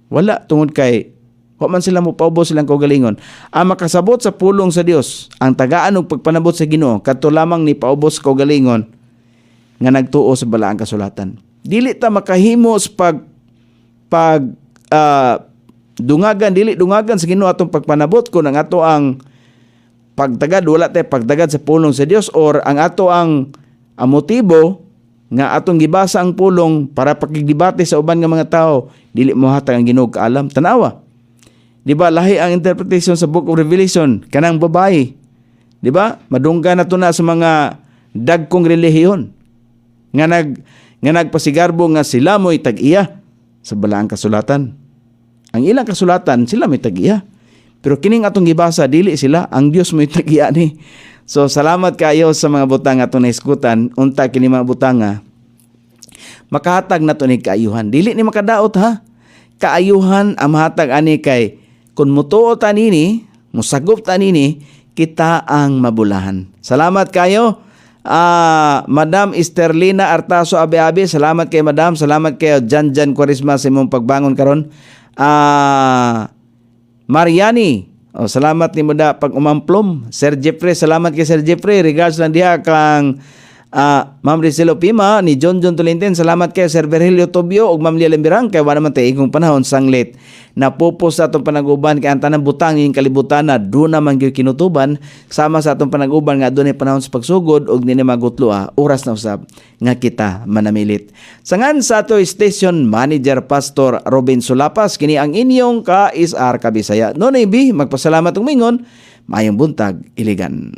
S1: Wala tungod kay wa man sila mo paubos silang kaugalingon. Ang makasabot sa pulong sa Dios, ang tagaan og pagpanabot sa Ginoo kadto lamang ni paubos kaugalingon nga nagtuo sa balaang kasulatan. Dili ta makahimo sa dungagan sa Ginoo atong pagpanabot kung ang ato ang pagtagad wala tay pagtagad sa pulong sa Dios, or ang ato ang motibo nga atong gibasa ang pulong para pakigdebate sa uban nga mga tao, dili mo hatag ang Ginoo kaalam. Tanawa, di ba lahi ang interpretation sa Book of Revelation kanang babae, di ba madunggan na to na sa mga dagkong relihiyon nga nagpasigarbo nga sila mo'y tag-iya sa balaang kasulatan. Ang ilang kasulatan, sila may tag-iya. Pero kining atong gibasa, dili sila, ang Dios mo'y tag-iya ni. So, salamat kayo sa mga butang atong naiskutan. Unta kini mga butanga, makahatag na to ni kaayuhan. Dili ni makadaot ha. Kaayuhan ang mahatag ani kay kung mutuo ta nini, musagop ta nini, kita ang mabulahan. Salamat kayo. Madam Esterlina Artaso Abe-Abe, salamat kay Madam, salamat kay Jan Quaresma sa imong pagbangon karon. Mariani, salamat ni Muda pag umamplom. Sir Jeffrey, salamat kay Sir Jeffrey. Regards lang diha kang Ma'am Rizelo Pima, ni John Tulinten, salamat kay Sir Virgilio Tobio ug Ma'am Lia Lembirang, kay wala man tay igong panahon sanglit napupos sa atong panaguban kay ang tanang butang ing kalibutan na do naman gyud kinutuban sama sa atong panaguban nga adunay panahon sa pagsugod ug dinhi magutlo oras na usab nga kita manamilit. Sangan sa ato station manager Pastor Robin Sulapas, kini ang inyong ka-SR Kabisaya. Nonoy B, magpasalamat ug mingon, mayong buntag iligan.